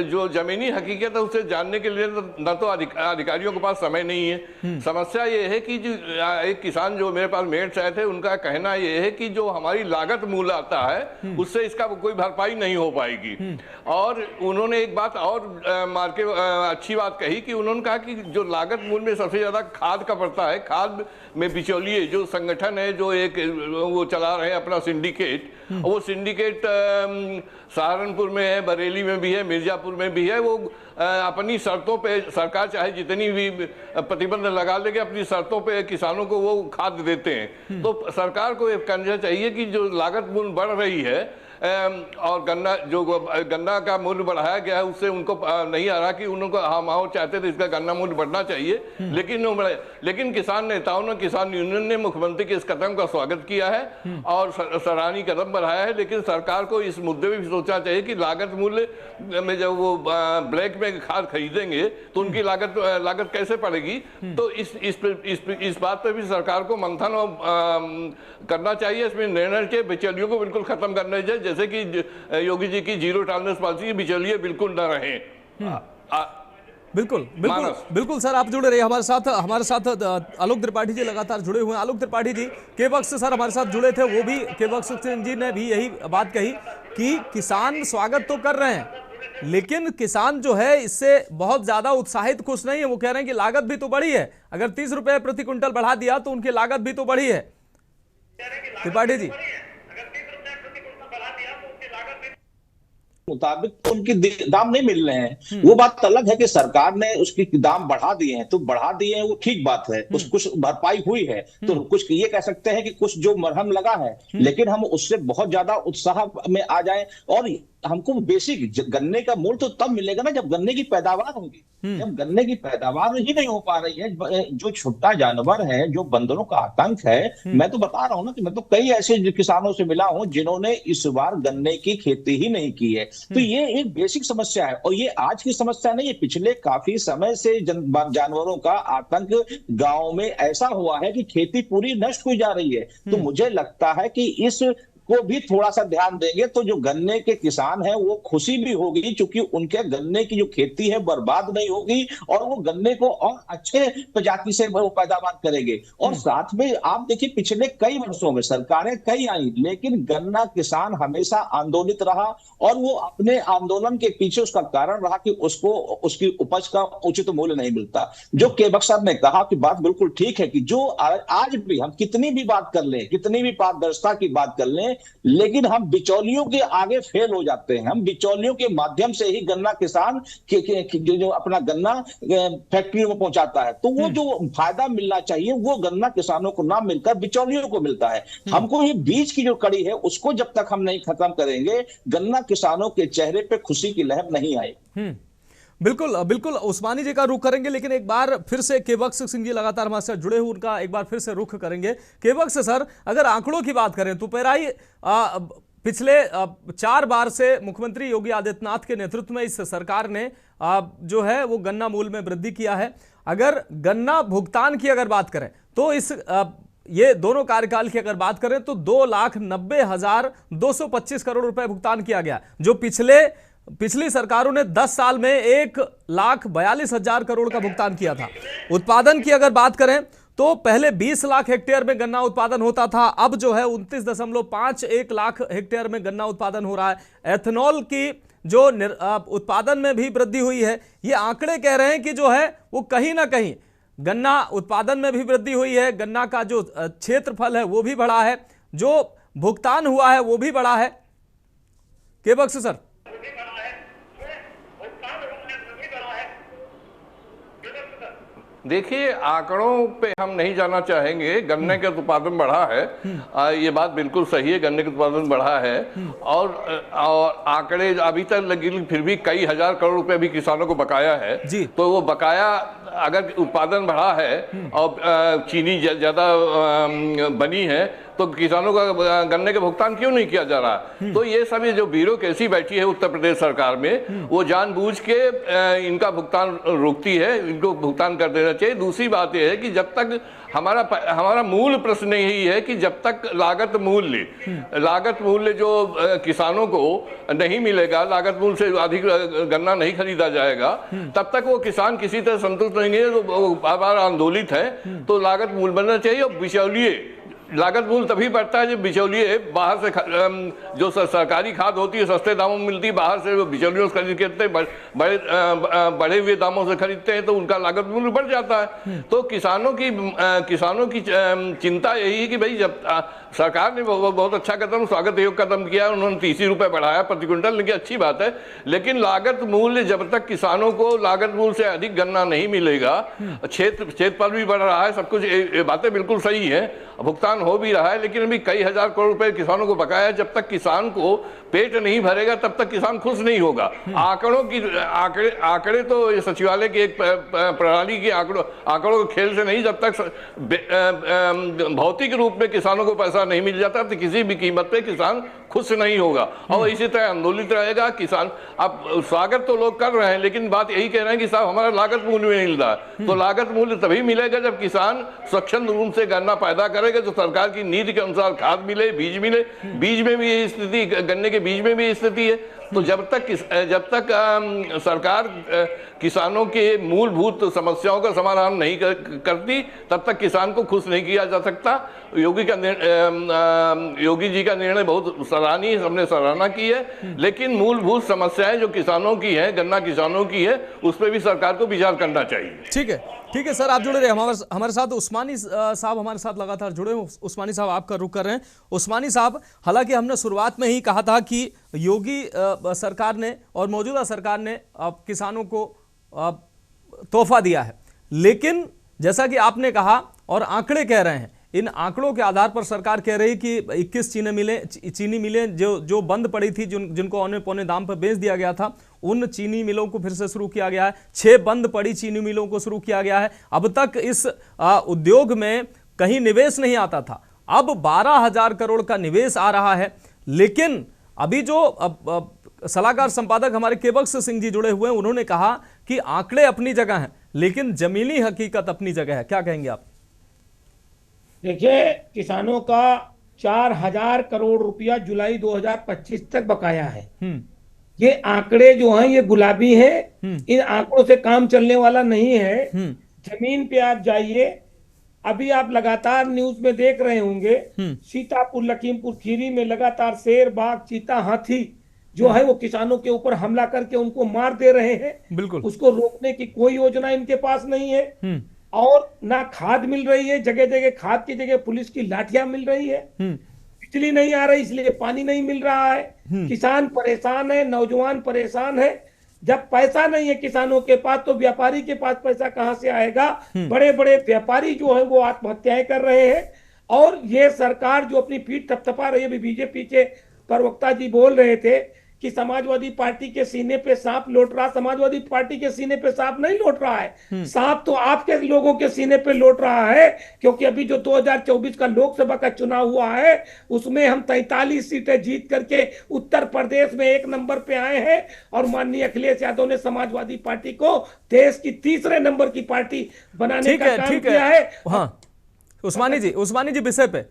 जो जमीनी हकीकत है उसे जानने के लिए न तो अधिकारियों के पास समय नहीं है। समस्या ये है कि एक किसान जो मेरे पास मेरठ से आए थे, उनका कहना ये है कि जो हमारी लागत मूल्य आता है उससे इसका कोई भरपाई नहीं हो पाएगी। और उन्होंने एक बात और अच्छी बात कही कि उन्होंने कहा कि जो लागत मूल्य में सबसे ज्यादा खाद का पड़ता है, खाद में बिचौलिए जो संगठन है जो एक वो चला रहे हैं अपना सिंडिकेट, वो सिंडिकेट सहारनपुर में है, बरेली में भी है, मिर्जापुर में भी है। वो अपनी शर्तों पे, सरकार चाहे जितनी भी प्रतिबंध लगा लेके, अपनी शर्तों पे किसानों को वो खाद देते हैं। तो सरकार को ये करना चाहिए कि जो लागत मूल्य बढ़ रही है और गन्ना का मूल्य बढ़ाया गया है, उससे उनको नहीं आ रहा कि उनको हम चाहते थे इसका गन्ना मूल्य बढ़ना चाहिए, लेकिन किसान नेताओं ने, किसान यूनियन ने मुख्यमंत्री के इस कदम का स्वागत किया है और सराहनीय कदम बढ़ाया है। लेकिन सरकार को इस मुद्दे में भी सोचना चाहिए कि लागत मूल्य में जब वो ब्लैक में खाद खरीदेंगे तो उनकी लागत कैसे पड़ेगी। तो इस बात पर भी सरकार को मंथन करना चाहिए, इसमें निर्णय के बिचौलियों को बिल्कुल खत्म करना चाहिए, जैसे कि योगी जी की 0 टॉलरेंस पॉलिसी, बिचौलिए बिल्कुल न रहे। बिल्कुल सर, आप जुड़े रहिए हमारे साथ आलोक त्रिपाठी जी लगातार जुड़े हुए हैं। आलोक त्रिपाठी जी, केवक्स सर हमारे साथ जुड़े थे, वो भी केवक्स जी ने भी यही बात कही कि किसान स्वागत तो कर रहे हैं लेकिन किसान जो है इससे बहुत ज्यादा उत्साहित खुश नहीं है। वो कह रहे हैं कि लागत भी तो बढ़ी है, अगर 30 रुपए प्रति क्विंटल बढ़ा दिया तो उनकी लागत भी तो बढ़ी है। त्रिपाठी जी, मुताबिक तो उनके दाम नहीं मिल रहे हैं। वो बात अलग है कि सरकार ने उसके दाम बढ़ा दिए हैं, तो बढ़ा दिए हैं वो ठीक बात है, कुछ भरपाई हुई है, तो कुछ ये कह सकते हैं कि कुछ जो मरहम लगा है, लेकिन हम उससे बहुत ज्यादा उत्साह में आ जाएं। और हमको बेसिक गन्ने का मूल्य तो तब मिलेगा ना जब गन्ने की पैदावार होगी। जब गन्ने की पैदावार ही नहीं हो पा रही है, जो छोटा जानवर है, जो बंदरों का आतंक है, मैं तो बता रहा हूं ना कि मैं तो कई ऐसे किसानों से मिला हूं जिन्होंने इस बार गन्ने की खेती ही नहीं की है। तो ये एक बेसिक समस्या है, और ये आज की समस्या नहीं है, पिछले काफी समय से जानवरों का आतंक गांव में ऐसा हुआ है कि खेती पूरी नष्ट हुई जा रही है। तो मुझे लगता है कि इस को भी थोड़ा सा ध्यान देंगे तो जो गन्ने के किसान हैं वो खुशी भी होगी, क्योंकि उनके गन्ने की जो खेती है बर्बाद नहीं होगी, और वो गन्ने को और अच्छे प्रजाति से वो पैदावार करेंगे। और साथ में आप देखिए पिछले कई वर्षों में सरकारें कई आई, लेकिन गन्ना किसान हमेशा आंदोलित रहा, और वो अपने आंदोलन के पीछे उसका कारण रहा कि उसको उसकी उपज का उचित मूल्य नहीं मिलता। जो केवक साहब ने कहा कि बात बिल्कुल ठीक है कि जो आज भी हम कितनी भी बात कर लें, कितनी भी पारदर्शिता की बात कर लें, लेकिन हम बिचौलियों के आगे फेल हो जाते हैं। हम बिचौलियों के माध्यम से ही गन्ना किसान जो अपना गन्ना फैक्ट्रियों में पहुंचाता है, तो वो जो फायदा मिलना चाहिए वो गन्ना किसानों को ना मिलकर बिचौलियों को मिलता है। हमको ये बीच की जो कड़ी है उसको जब तक हम नहीं खत्म करेंगे, गन्ना किसानों के चेहरे पे खुशी की लहर नहीं आएगी। बिल्कुल बिल्कुल, उस्मानी जी का रुख करेंगे, लेकिन एक बार फिर से केवक्स सिंह जी लगातार हमारे साथ जुड़े हुए, उनका एक बार फिर से रुख करेंगे। केवक्स सर, अगर आंकड़ों की बात करें तो पेराई पिछले 4 बार से मुख्यमंत्री योगी आदित्यनाथ के नेतृत्व में इस सरकार ने जो है वो गन्ना मूल्य में वृद्धि किया है। अगर गन्ना भुगतान की अगर बात करें तो इस ये दोनों कार्यकाल की अगर बात करें तो 2,90,225 करोड़ रुपए भुगतान किया गया, जो पिछली सरकारों ने 10 साल में 1,42,000 करोड़ का भुगतान किया था। उत्पादन की अगर बात करें तो पहले 20 लाख हेक्टेयर में गन्ना उत्पादन होता था, अब जो है 29.51 लाख हेक्टेयर में गन्ना उत्पादन हो रहा है। एथेनॉल की जो उत्पादन में भी वृद्धि हुई है। ये आंकड़े कह रहे हैं कि जो है वो कहीं ना कहीं गन्ना उत्पादन में भी वृद्धि हुई है, गन्ना का जो क्षेत्रफल है वो भी बढ़ा है, जो भुगतान हुआ है वो भी बढ़ा है। केवक्स सर, देखिए आंकड़ों पे हम नहीं जाना चाहेंगे। गन्ने का उत्पादन बढ़ा है, ये बात बिल्कुल सही है, गन्ने का उत्पादन बढ़ा है, और आंकड़े अभी तक लगी फिर भी कई हजार करोड़ रुपए भी किसानों को बकाया है। तो वो बकाया अगर उत्पादन बढ़ा है और चीनी ज्यादा बनी है तो किसानों का गन्ने का भुगतान क्यों नहीं किया जा रहा? तो ये सब जो ब्यूरोक्रेसी बैठी है उत्तर प्रदेश सरकार में, वो जानबूझ के इनका भुगतान रोकती है, इनको भुगतान कर देना चाहिए। दूसरी बात यह है कि जब तक हमारा मूल प्रश्न यही है कि जब तक लागत मूल्य जो किसानों को नहीं मिलेगा, लागत मूल्य से अधिक गन्ना नहीं खरीदा जाएगा, तब तक वो किसान किसी तरह संतुष्ट नहीं है, तो बार बार आंदोलित है। तो लागत मूल्य बनना चाहिए। और बिचौलिए लागत मूल्य तभी बढ़ता है जब बिचौलिए बाहर से जो सरकारी खाद होती है सस्ते दामों में मिलती है, बाहर से वो बिचौलियों से खरीदते हैं, बढ़े हुए दामों से खरीदते हैं, तो उनका लागत मूल्य बढ़ जाता है। तो किसानों की चिंता यही है कि भाई जब सरकार ने बहुत अच्छा कदम, स्वागत योग्य कदम किया, उन्होंने 30 रुपए बढ़ाया प्रति क्विंटल, लेकिन अच्छी बात है, लेकिन लागत मूल्य जब तक किसानों को लागत मूल्य से अधिक गन्ना नहीं मिलेगा, क्षेत्रफल भी बढ़ रहा है, सब कुछ बातें बिल्कुल सही है, भुगतान हो भी रहा है, लेकिन अभी कई हजार करोड़ रुपए किसानों को बकाया है। जब तक किसान को पेट नहीं भरेगा तब तक किसान खुश नहीं होगा। आंकड़े तो सचिवालय की एक प्रणाली के आंकड़ों के खेल से नहीं, जब तक भौतिक रूप में किसानों को पैसा नहीं मिल जाता तो किसी भी कीमत पे किसान खुश नहीं होगा और इसी तरह आंदोलित रहेगा किसान। अब स्वागत तो लोग कर रहे हैं, लेकिन बात यही कह रहे हैं कि साहब हमारा लागत मूल्य नहीं मिल रहा है। तो लागत मूल्य तभी मिलेगा जब किसान स्वच्छंद रूप से गन्ना पैदा करेगा, जो सरकार की नीति के अनुसार खाद मिले, बीज मिले। बीज में भी यही स्थिति, गन्ने के बीज में भी यही स्थिति है। तो जब तक सरकार किसानों के मूलभूत समस्याओं का समाधान नहीं करती, तब तक किसान को खुश नहीं किया जा सकता। योगी जी का निर्णय बहुत सराहनीय, हमने सराहना की है, लेकिन मूलभूत समस्याएं जो किसानों की है, गन्ना किसानों की है, उस पर भी सरकार को विचार करना चाहिए। ठीक है सर, आप जुड़े रहे हमारे साथ। उस्मानी साहब हमारे साथ लगातार जुड़े हैं। उस्मानी साहब, आपका रुख कर रहे हैं। उस्मानी साहब, हालांकि हमने शुरुआत में ही कहा था कि योगी सरकार ने और मौजूदा सरकार ने किसानों को तोहफा दिया है, लेकिन जैसा कि आपने कहा और आंकड़े कह रहे हैं, इन आंकड़ों के आधार पर सरकार कह रही कि 21 चीनी मिलें जो बंद पड़ी थी, जिनको औने पौने दाम पर बेच दिया गया था, उन चीनी मिलों को फिर से शुरू किया गया है। 6 बंद पड़ी चीनी मिलों को शुरू किया गया है। अब तक इस उद्योग में कहीं निवेश नहीं आता था, अब 12,000 करोड़ का निवेश आ रहा है। लेकिन अभी जो सलाहकार संपादक हमारे केबक्स सिंह जी जुड़े हुए हैं, उन्होंने कहा कि आंकड़े अपनी जगह हैं, लेकिन जमीनी हकीकत अपनी जगह है। क्या कहेंगे आप? देखिए, किसानों का 4,000 करोड़ रुपया जुलाई 2025 तक बकाया है। ये आंकड़े जो हैं ये गुलाबी हैं, इन आंकड़ों से काम चलने वाला नहीं है। जमीन पे आप जाइए, अभी आप लगातार न्यूज में देख रहे होंगे, सीतापुर, लखीमपुर खीरी में लगातार शेर, बाघ, चीता, हाथी जो है वो किसानों के ऊपर हमला करके उनको मार दे रहे हैं। बिल्कुल, उसको रोकने की कोई योजना इनके पास नहीं है। और ना खाद मिल रही है, जगह जगह खाद की जगह पुलिस की लाठियां मिल रही है। बिजली नहीं आ रही, इसलिए पानी नहीं मिल रहा है। किसान परेशान है, नौजवान परेशान है। जब पैसा नहीं है किसानों के पास, तो व्यापारी के पास पैसा कहां से आएगा? बड़े बड़े व्यापारी जो है वो आत्महत्याएं कर रहे हैं। और ये सरकार जो अपनी पीठ थपथपा रही है, बीजेपी के प्रवक्ता जी बोल रहे थे कि समाजवादी पार्टी के सीने पे सांप लौट रहा। समाजवादी पार्टी के सीने पे सांप नहीं लौट रहा है, सांप तो आपके लोगों के सीने पे लौट रहा है। क्योंकि अभी जो 2024 का लोकसभा का चुनाव हुआ है, उसमें हम 43 सीटें जीत करके उत्तर प्रदेश में 1 नंबर पे आए हैं। और माननीय अखिलेश यादव ने समाजवादी पार्टी को देश की 3रे नंबर की पार्टी बनाने का काम किया है। हाँ, उस्मानी जी विषय पे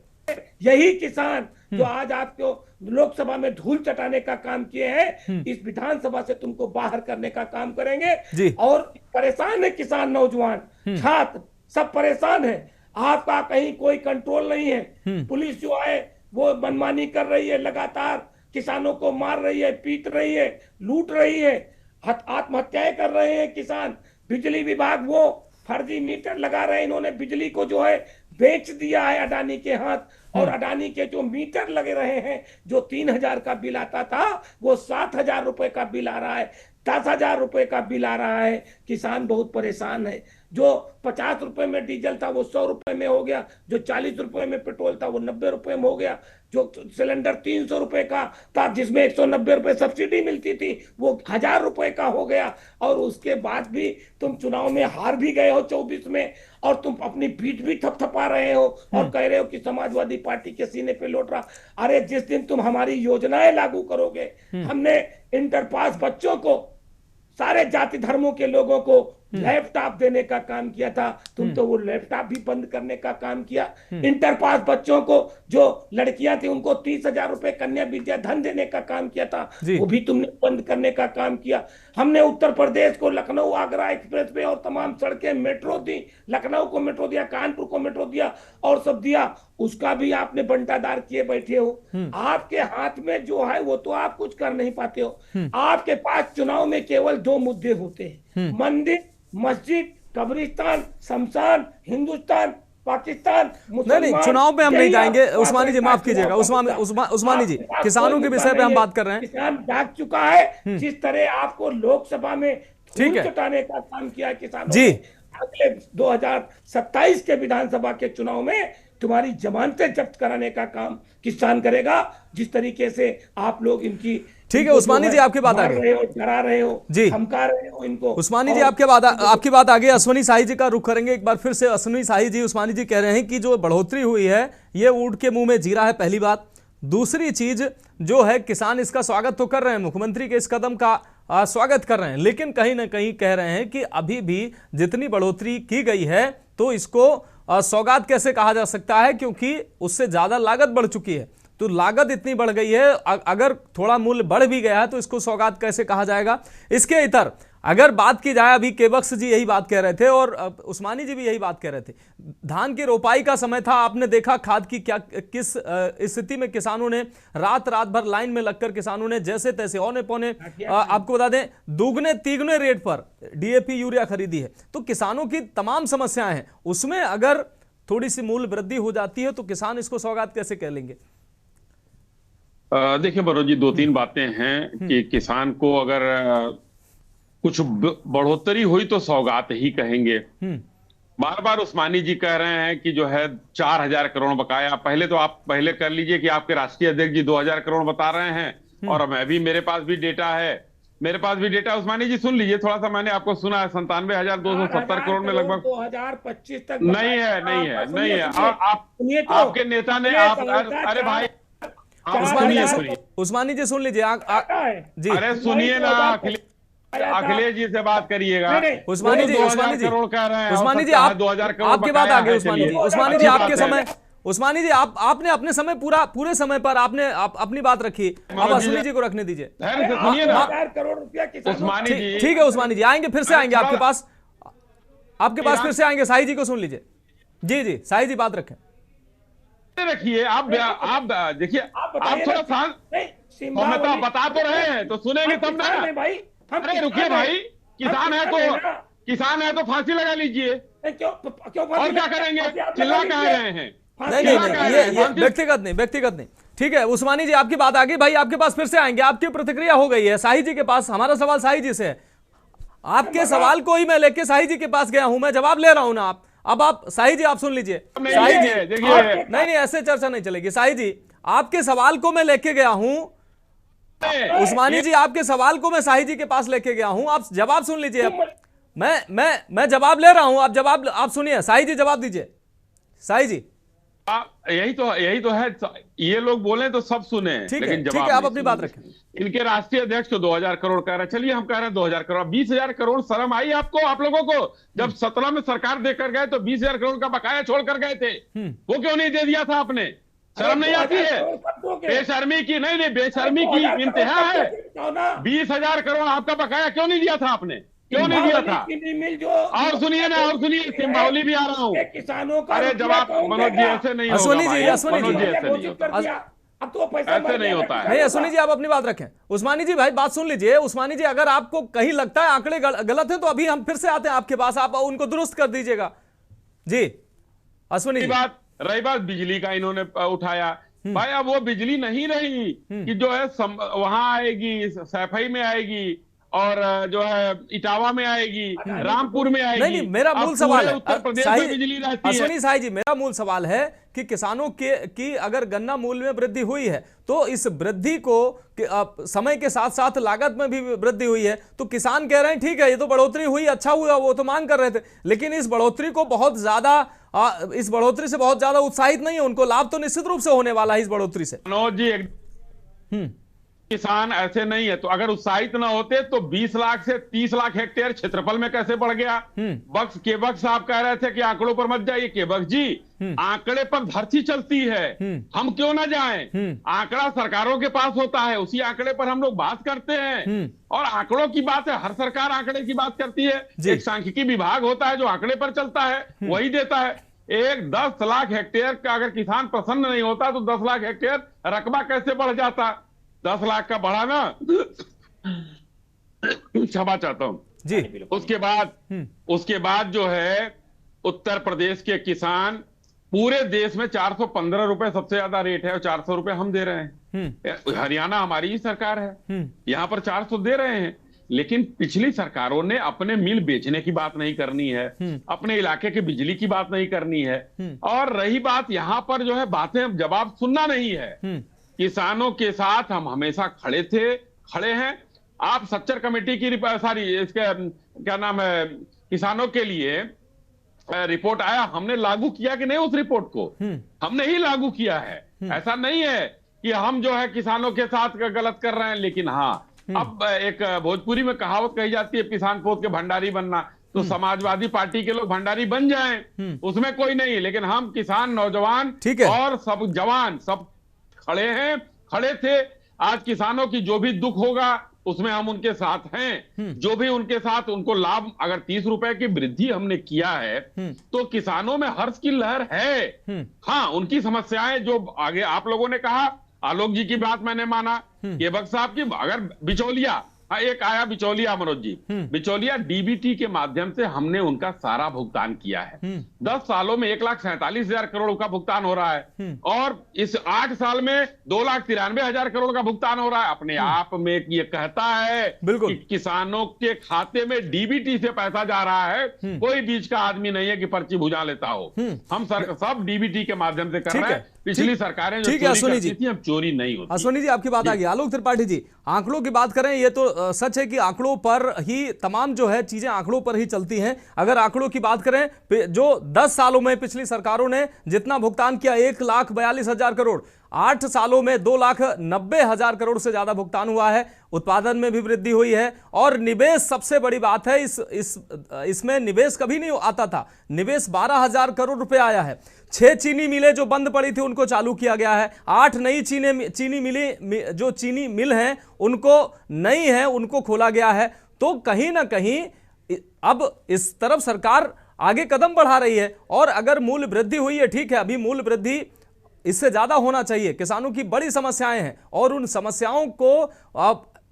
यही किसान जो आज आपको लोकसभा में धूल चटाने का काम किए हैं, इस विधानसभा से तुमको बाहर करने का काम करेंगे। और परेशान है किसान, नौजवान, छात्र सब परेशान है। आपका कहीं कोई कंट्रोल नहीं है। पुलिस जो है वो मनमानी कर रही है, लगातार किसानों को मार रही है, पीट रही है, लूट रही है, आत्महत्याएं कर रहे हैं किसान। बिजली विभाग वो फर्जी मीटर लगा रहे हैं, इन्होंने बिजली को जो है बेच दिया है अडानी के हाथ। और अडानी के जो मीटर लगे रहे हैं, जो 3,000 का बिल आता था वो 7,000 रुपए का बिल आ रहा है, 10,000 रुपए का बिल आ रहा है। किसान बहुत परेशान है। जो 50 रुपए में डीजल था वो 100 रुपए में हो गया, जो 40 रुपए में पेट्रोल था वो 90 रुपए में हो गया, जो सिलेंडर 300 रुपए का था जिसमें 190 रुपए सब्सिडी मिलती थी वो 1,000 रुपए का हो गया। और उसके बाद भी तुम चुनाव में हार भी गए हो 24 में, और तुम अपनी पीठ भी थपथपा रहे हो और कह रहे हो कि समाजवादी पार्टी के सीने पे लौट रहा। अरे जिस दिन तुम हमारी योजनाएं लागू करोगे, हमने इंटर पास बच्चों को, सारे जाति धर्मों के लोगों को लैपटॉप देने का काम किया था, तुम तो वो लैपटॉप भी बंद करने का काम किया। इंटर पास बच्चों को, जो लड़कियां थी उनको 30,000 रुपए कन्या विद्या धन देने का काम किया था, वो भी तुमने बंद करने का काम किया। हमने उत्तर प्रदेश को लखनऊ आगरा एक्सप्रेस वे और तमाम सड़कें मेट्रो दी, लखनऊ को मेट्रो दिया, कानपुर को मेट्रो दिया और सब दिया, उसका भी आपने बंटादार किए बैठे हो। आपके हाथ में जो है वो तो आप कुछ कर नहीं पाते हो। आपके पास चुनाव में केवल 2 मुद्दे होते हैं, मंदिर, मस्जिद, कब्रिस्तान, शमशान, हिंदुस्तान, पाकिस्तान, नहीं, चुनाव पे हम नहीं जाएंगे। उस्मानी जी माफ कीजिएगा, उस्मानी जी किसानों के विषय पे हम बात कर रहे हैं। किसान जाग चुका है। जिस तरह आपको लोकसभा में धूल चटाने का काम किया है किसानों जी, अगले 2027 के विधानसभा के चुनाव में तुम्हारी जमानतें जब्त कराने का काम किसान करेगा। जिस तरीके से आप लोग इनकी, ठीक है उस्मानी जी, आपकी बात आ गई, डरा रहे हो जी, धमका रहे हो इनको। उस्मानी जी आपकी बात आगे अश्वनी शाही जी का रुख करेंगे एक बार फिर से। अश्वनी शाही जी, उस्मानी जी कह रहे हैं कि जो बढ़ोतरी हुई है ये ऊंट के मुंह में जीरा है, पहली बात। दूसरी चीज जो है, किसान इसका स्वागत तो कर रहे हैं, मुख्यमंत्री के इस कदम का स्वागत कर रहे हैं, लेकिन कहीं ना कहीं कह रहे हैं कि अभी भी जितनी बढ़ोतरी की गई है तो इसको सौगात कैसे कहा जा सकता है, क्योंकि उससे ज्यादा लागत बढ़ चुकी है। तो लागत इतनी बढ़ गई है, अगर थोड़ा मूल्य बढ़ भी गया है तो इसको सौगात कैसे कहा जाएगा। इसके इतर अगर बात की जाए, अभी केबक्स जी यही बात कह रहे थे और उस्मानी जी भी यही बात कह रहे थे, धान की रोपाई का समय था, आपने देखा खाद की क्या किस स्थिति में किसानों ने रात भर लाइन में लगकर किसानों ने जैसे तैसे औने पौने, आपको बता दें दुगने तिगने रेट पर डीएपी यूरिया खरीदी है। तो किसानों की तमाम समस्याएं हैं, उसमें अगर थोड़ी सी मूल्य वृद्धि हो जाती है तो किसान इसको सौगात कैसे कह लेंगे। देखिए मनोज जी, 2-3 बातें हैं कि किसान को अगर कुछ बढ़ोतरी हुई तो सौगात ही कहेंगे। बार बार उस्मानी जी कह रहे हैं कि जो है 4,000 करोड़ बकाया। पहले तो आप पहले कर लीजिए कि आपके राष्ट्रीय अध्यक्ष जी 2,000 करोड़ बता रहे हैं और मैं भी, मेरे पास भी डेटा है, उस्मानी जी सुन लीजिए थोड़ा सा। मैंने आपको सुना है 97,270 करोड़ में लगभग 2025 तक नहीं है। आपके नेता ने अरे भाई उस्मानी जी सुन लीजिए जी, अरे सुनिए ना, अखिलेश जी से बात करिएगा। उस्मानी जी करोड़ कह रहे हैं, उस्मानी जी आप 2,000 करोड़ आपके बाद आगे। उस्मानी जी आपके समय, उस्मानी जी आपने अपने समय पूरे समय पर आपने अपनी बात रखी, अब अश्विनी जी को रखने दीजिए। सुनिए ना, 4 करोड़ रुपया उस्मानी जी ठीक है, उस्मानी जी आएंगे, फिर से आएंगे आपके पास फिर से आएंगे। साई जी को सुन लीजिए। जी साई जी बात रखें, रखिए आप देखिए, आप थोड़ा शांत, तो बता तो रहे हैं तो सुनेंगे तब ना भाई। अरे रुकिए भाई, किसान है तो फांसी लगा लीजिए। क्यों और क्या करेंगे, चिल्ला कह रहे हैं। नहीं ये व्यक्तिगत नहीं। ठीक है उस्मानी जी आपकी बात आ गई भाई, आपके पास फिर से आएंगे, आपकी प्रतिक्रिया हो गई है। शाही जी के पास हमारा सवाल शाही जी से है, आपके सवाल को ही मैं लेके शाही जी के पास गया हूं, मैं जवाब ले रहा हूं ना। अब आप शाही जी आप सुन लीजिए। शाही जी देखिए, नहीं ऐसे चर्चा नहीं चलेगी। शाही जी आपके सवाल को मैं लेके गया हूं, उस्मानी जी आपके सवाल को मैं शाही जी के पास लेके गया हूं, आप जवाब सुन लीजिए। मैं जवाब ले रहा हूं, आप सुनिए। शाही जी जवाब दीजिए। शाही जी यही तो है, ये लोग बोले तो सब सुने, लेकिन ठीक है आप अपनी बात रखें। इनके राष्ट्रीय अध्यक्ष तो 2,000 करोड़ कह रहे हैं, चलिए हम कह रहे हैं 2,000 करोड़, 20,000 करोड़। शर्म आई आपको, आप लोगों को? जब 17 में सरकार देकर गए तो 20,000 करोड़ का बकाया छोड़ कर गए थे, वो क्यों नहीं दे दिया था आपने? शर्म नहीं आती है? बेशर्मी की बेशर्मी की इंतहा है। 20,000 करोड़ आपका बकाया क्यों नहीं दिया था आपने? क्यों नहीं दिया था? और सुनिए ना, सिंभावली भी आ रहा हूँ। किसानों का अरे जवाब मनोज जी ऐसे नहीं होगा, अश्विनी जी ऐसे नहीं होता है। नहीं अश्विनी जी आप अपनी बात रखें। उस्मानी जी भाई बात सुन लीजिए। उस्मानी जी अगर आपको कहीं लगता है आंकड़े गलत हैं तो अभी हम फिर से आते हैं आपके पास, आप उनको दुरुस्त कर दीजिएगा। जी अश्विनी जी, रही बात बिजली का, इन्होंने उठाया भाई, अब वो बिजली नहीं रही कि जो है वहां आएगी, सैफई में आएगी और जो है इटावा में आएगी, रामपुर में आएगी। नहीं मेरा मूल सवाल है, उत्तर प्रदेश में बिजली रहती है। अश्विनी साई जी मेरा मूल सवाल है कि किसानों की अगर गन्ना मूल्य में वृद्धि हुई है तो इस वृद्धि को समय के साथ साथ लागत में भी वृद्धि हुई है, तो किसान कह रहे हैं ठीक है ये तो बढ़ोतरी हुई, अच्छा हुआ, वो तो मांग कर रहे थे, लेकिन इस बढ़ोतरी से बहुत ज्यादा उत्साहित नहीं है। उनको लाभ तो निश्चित रूप से होने वाला है इस बढ़ोतरी से। मनोज जी किसान ऐसे नहीं है, तो अगर उत्साहित ना होते तो 20 लाख से 30 लाख हेक्टेयर क्षेत्रफल में कैसे बढ़ गया? केबक्स साहब कह रहे थे कि आंकड़ों पर मत जाइए। केबक्स जी आंकड़े पर धरती चलती है, हम क्यों ना जाएं? आंकड़ा सरकारों के पास होता है, उसी आंकड़े पर हम लोग बात करते हैं। और आंकड़ों की बात है, हर सरकार आंकड़े की बात करती है। एक सांख्यिकी विभाग होता है जो आंकड़े पर चलता है, वही देता है। 10 लाख हेक्टेयर का अगर किसान प्रसन्न नहीं होता तो 10 लाख हेक्टेयर रकबा कैसे बढ़ जाता? 10 लाख का बढ़ा ना, क्षमा चाहता हूं जी। उसके बाद जो है उत्तर प्रदेश के किसान, पूरे देश में 415 रुपए सबसे ज्यादा रेट है और 400 रुपए हम दे रहे हैं। हरियाणा हमारी ही सरकार है, यहां पर 400 दे रहे हैं। लेकिन पिछली सरकारों ने अपने मिल बेचने की बात नहीं करनी है, अपने इलाके के बिजली की बात नहीं करनी है, और रही बात यहां पर जो है बातें जवाब सुनना नहीं है। किसानों के साथ हम हमेशा खड़े हैं। आप सच्चर कमेटी की इसके क्या नाम है, किसानों के लिए रिपोर्ट आया, हमने लागू किया कि नहीं? उस रिपोर्ट को हमने ही लागू किया है। ऐसा नहीं है कि हम जो है किसानों के साथ गलत कर रहे हैं। लेकिन हाँ, अब एक भोजपुरी में कहावत कही जाती है, पिसान पोत के भंडारी बनना, तो समाजवादी पार्टी के लोग भंडारी बन जाएं, उसमें कोई नहीं है। लेकिन हम किसान, नौजवान और सब जवान, सब खड़े हैं, खड़े थे। आज किसानों की जो भी दुख होगा उसमें हम उनके साथ हैं। जो भी उनके साथ उनको लाभ, अगर 30 रुपए की वृद्धि हमने किया है तो किसानों में हर्ष की लहर है। हाँ, उनकी समस्याएं जो आगे आप लोगों ने कहा, आलोक जी की बात मैंने माना, केबक साहब की, अगर बिचौलिया एक आया बिचौलिया, मनोज जी, बिचौलिया डीबीटी के माध्यम से हमने उनका सारा भुगतान किया है। 10 सालों में 1,47,000 करोड़ का भुगतान हो रहा है और इस 8 साल में 2,93,000 करोड़ का भुगतान हो रहा है। अपने आप में ये कहता है कि किसानों के खाते में डीबीटी से पैसा जा रहा है। कोई बीच का आदमी नहीं है कि पर्ची भुजा लेता हो। हम सब डीबीटी के माध्यम से कर रहे हैं। पिछली सरकारें जो चोरी करती थी, अब चोरी नहीं होती। अश्विनी जी, आपकी बात आ गई। आलोक त्रिपाठी जी, आंकड़ों की बात करें, ये तो सच है कि आंकड़ों पर ही तमाम जो है चीजें आंकड़ों पर ही चलती हैं। अगर आंकड़ों की बात करें, जो 10 सालों में पिछली सरकारों ने जितना भुगतान किया 1,42,000 करोड़, 8 सालों में 2,90,000 करोड़ से ज्यादा भुगतान हुआ है। उत्पादन में भी वृद्धि हुई है और निवेश सबसे बड़ी बात है। इसमें निवेश कभी नहीं आता था। निवेश 12,000 करोड़ रुपए आया है। 6 चीनी मिलें जो बंद पड़ी थी उनको चालू किया गया है। 8 नई चीनी मिलें, जो चीनी मिल हैं उनको नई है, उनको खोला गया है। तो कहीं ना कहीं अब इस तरफ सरकार आगे कदम बढ़ा रही है। और अगर मूल्य वृद्धि हुई है, ठीक है, अभी मूल्य वृद्धि इससे ज्यादा होना चाहिए। किसानों की बड़ी समस्याएं हैं और उन समस्याओं को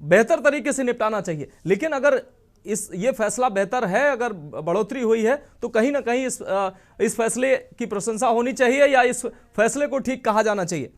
बेहतर तरीके से निपटाना चाहिए। लेकिन अगर ये फैसला बेहतर है, अगर बढ़ोतरी हुई है, तो कहीं ना कहीं इस फैसले की प्रशंसा होनी चाहिए या इस फैसले को ठीक कहा जाना चाहिए।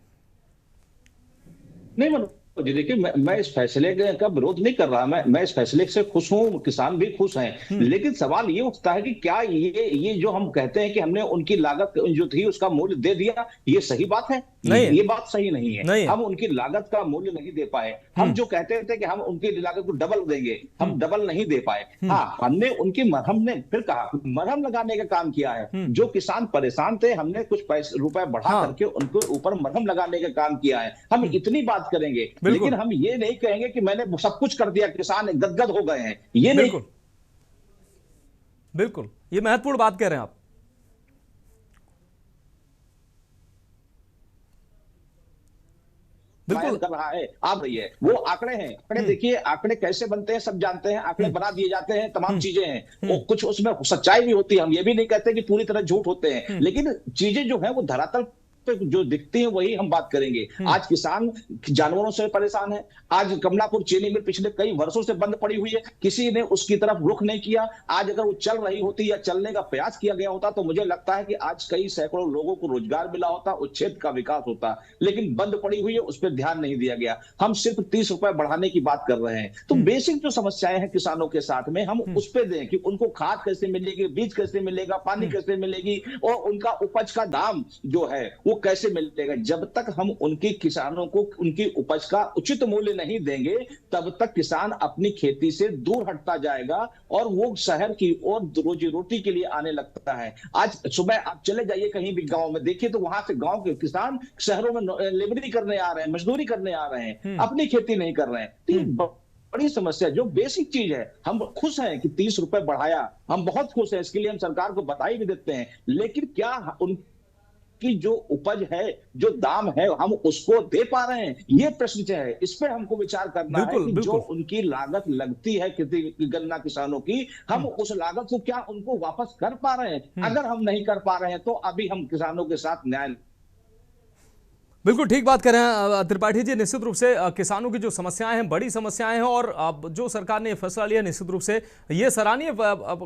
नहीं जी, देखिए मैं इस फैसले का विरोध नहीं कर रहा। मैं इस फैसले से खुश हूं, किसान भी खुश हैं। लेकिन सवाल ये उठता है कि क्या ये जो हम कहते हैं कि हमने उनकी लागत जो थी उसका मूल्य दे दिया, ये सही बात है? नहीं, ये बात सही नहीं है। नहीं। हम उनकी लागत का मूल्य नहीं दे पाए। हम जो कहते थे कि हम उनकी लागत को डबल देंगे, हम डबल नहीं दे पाए। हाँ, हमने उनकी हमने फिर कहा मरहम लगाने का काम किया है। जो किसान परेशान थे, हमने कुछ रुपए बढ़ा करके उनके ऊपर मरहम लगाने का काम किया है। हम इतनी बात करेंगे, लेकिन हम ये नहीं कहेंगे कि मैंने सब कुछ कर दिया, किसान गदगद हो गए हैं। ये नहीं। बिल्कुल, ये महत्वपूर्ण बात कह रहे हैं आप। बिल्कुल कर रहा है, आ रही है। वो आंकड़े हैं, आंकड़े देखिए, आंकड़े कैसे बनते हैं सब जानते हैं। आंकड़े बना दिए जाते हैं, तमाम चीजें हैं। कुछ उसमें सच्चाई भी होती है। हम ये भी नहीं कहते कि पूरी तरह झूठ होते हैं, लेकिन चीजें जो है वो धरातल पे जो दिखती है वही हम बात करेंगे। आज किसान जानवरों से परेशान है। आज कमलापुर चीनी मिल पिछले कई वर्षों से बंद पड़ी हुई है, किसी ने उसकी तरफ रुख नहीं किया। आज अगर वो चल रही होती या चलने का प्रयास किया गया होता तो मुझे लगता है कि आज कई सैकड़ों लोगों को रोजगार मिला होता, उस क्षेत्र का विकास होता। लेकिन बंद पड़ी हुई है, उस पर ध्यान नहीं दिया गया। हम सिर्फ 30 रुपए बढ़ाने की बात कर रहे हैं। तो बेसिक जो समस्याएं हैं किसानों के साथ में, हम उस पर दें कि उनको खाद कैसे मिलेगी, बीज कैसे मिलेगा, पानी कैसे मिलेगी और उनका उपज का दाम जो है वो कैसे मिलेगा। जब तक हम उनकी किसानों को उनकी उपज का उचित मूल्य नहीं देंगे, तब तक किसान अपनी खेती से दूर हटता जाएगा और वो शहर की ओर रोजी रोटी के लिए आने लगता है। आज सुबह आप चले जाइए कहीं भी गांव में, देखिए तो वहां से गांव के किसान शहरों में लेबरी करने आ रहे हैं, मजदूरी करने आ रहे हैं, अपनी खेती नहीं कर रहे हैं। तो बड़ी समस्या जो बेसिक चीज है। हम खुश हैं कि 30 रुपए बढ़ाया, हम बहुत खुश हैं, इसके लिए हम सरकार को बधाई भी देते हैं। लेकिन क्या की जो उपज है, जो दाम है, हम उसको दे पा रहे हैं? ये प्रश्न है। इस पे हमको विचार करना है कि जो उनकी लागत लगती है गन्ना किसानों की, हम उस लागत को क्या उनको वापस कर पा रहे हैं? अगर हम नहीं कर पा रहे हैं तो अभी हम किसानों के साथ न्याय। बिल्कुल ठीक बात कर रहे हैं त्रिपाठी जी। निश्चित रूप से किसानों की जो समस्याएं हैं, बड़ी समस्याएं हैं और जो सरकार ने फैसला लिया, निश्चित रूप से ये सराहनीय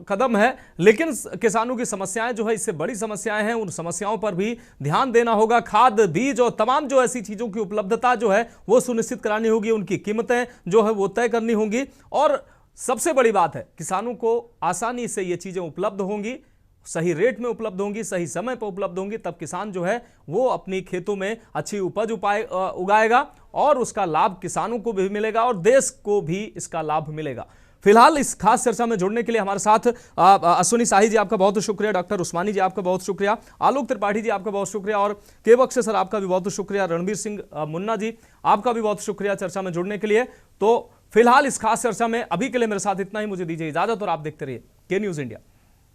कदम है। लेकिन किसानों की समस्याएं जो है, इससे बड़ी समस्याएं हैं, उन समस्याओं पर भी ध्यान देना होगा। खाद, बीज और तमाम जो ऐसी चीज़ों की उपलब्धता जो है वो सुनिश्चित करानी होगी, उनकी कीमतें जो है वो तय करनी होंगी। और सबसे बड़ी बात है, किसानों को आसानी से ये चीज़ें उपलब्ध होंगी, सही रेट में उपलब्ध होंगी, सही समय पर उपलब्ध होंगी, तब किसान जो है वो अपनी खेतों में अच्छी उपज उगाएगा और उसका लाभ किसानों को भी मिलेगा और देश को भी इसका लाभ मिलेगा। फिलहाल इस खास चर्चा में जुड़ने के लिए हमारे साथ अश्विनी शाही जी आपका बहुत शुक्रिया, डॉक्टर उस्मानी जी आपका बहुत शुक्रिया, आलोक त्रिपाठी जी आपका बहुत शुक्रिया और केबक सर आपका भी बहुत शुक्रिया, रणबीर सिंह मुन्ना जी आपका भी बहुत शुक्रिया चर्चा में जुड़ने के लिए। तो फिलहाल इस खास चर्चा में अभी के लिए मेरे साथ इतना ही, मुझे दीजिए इजाजत और आप देखते रहिए के न्यूज़ इंडिया।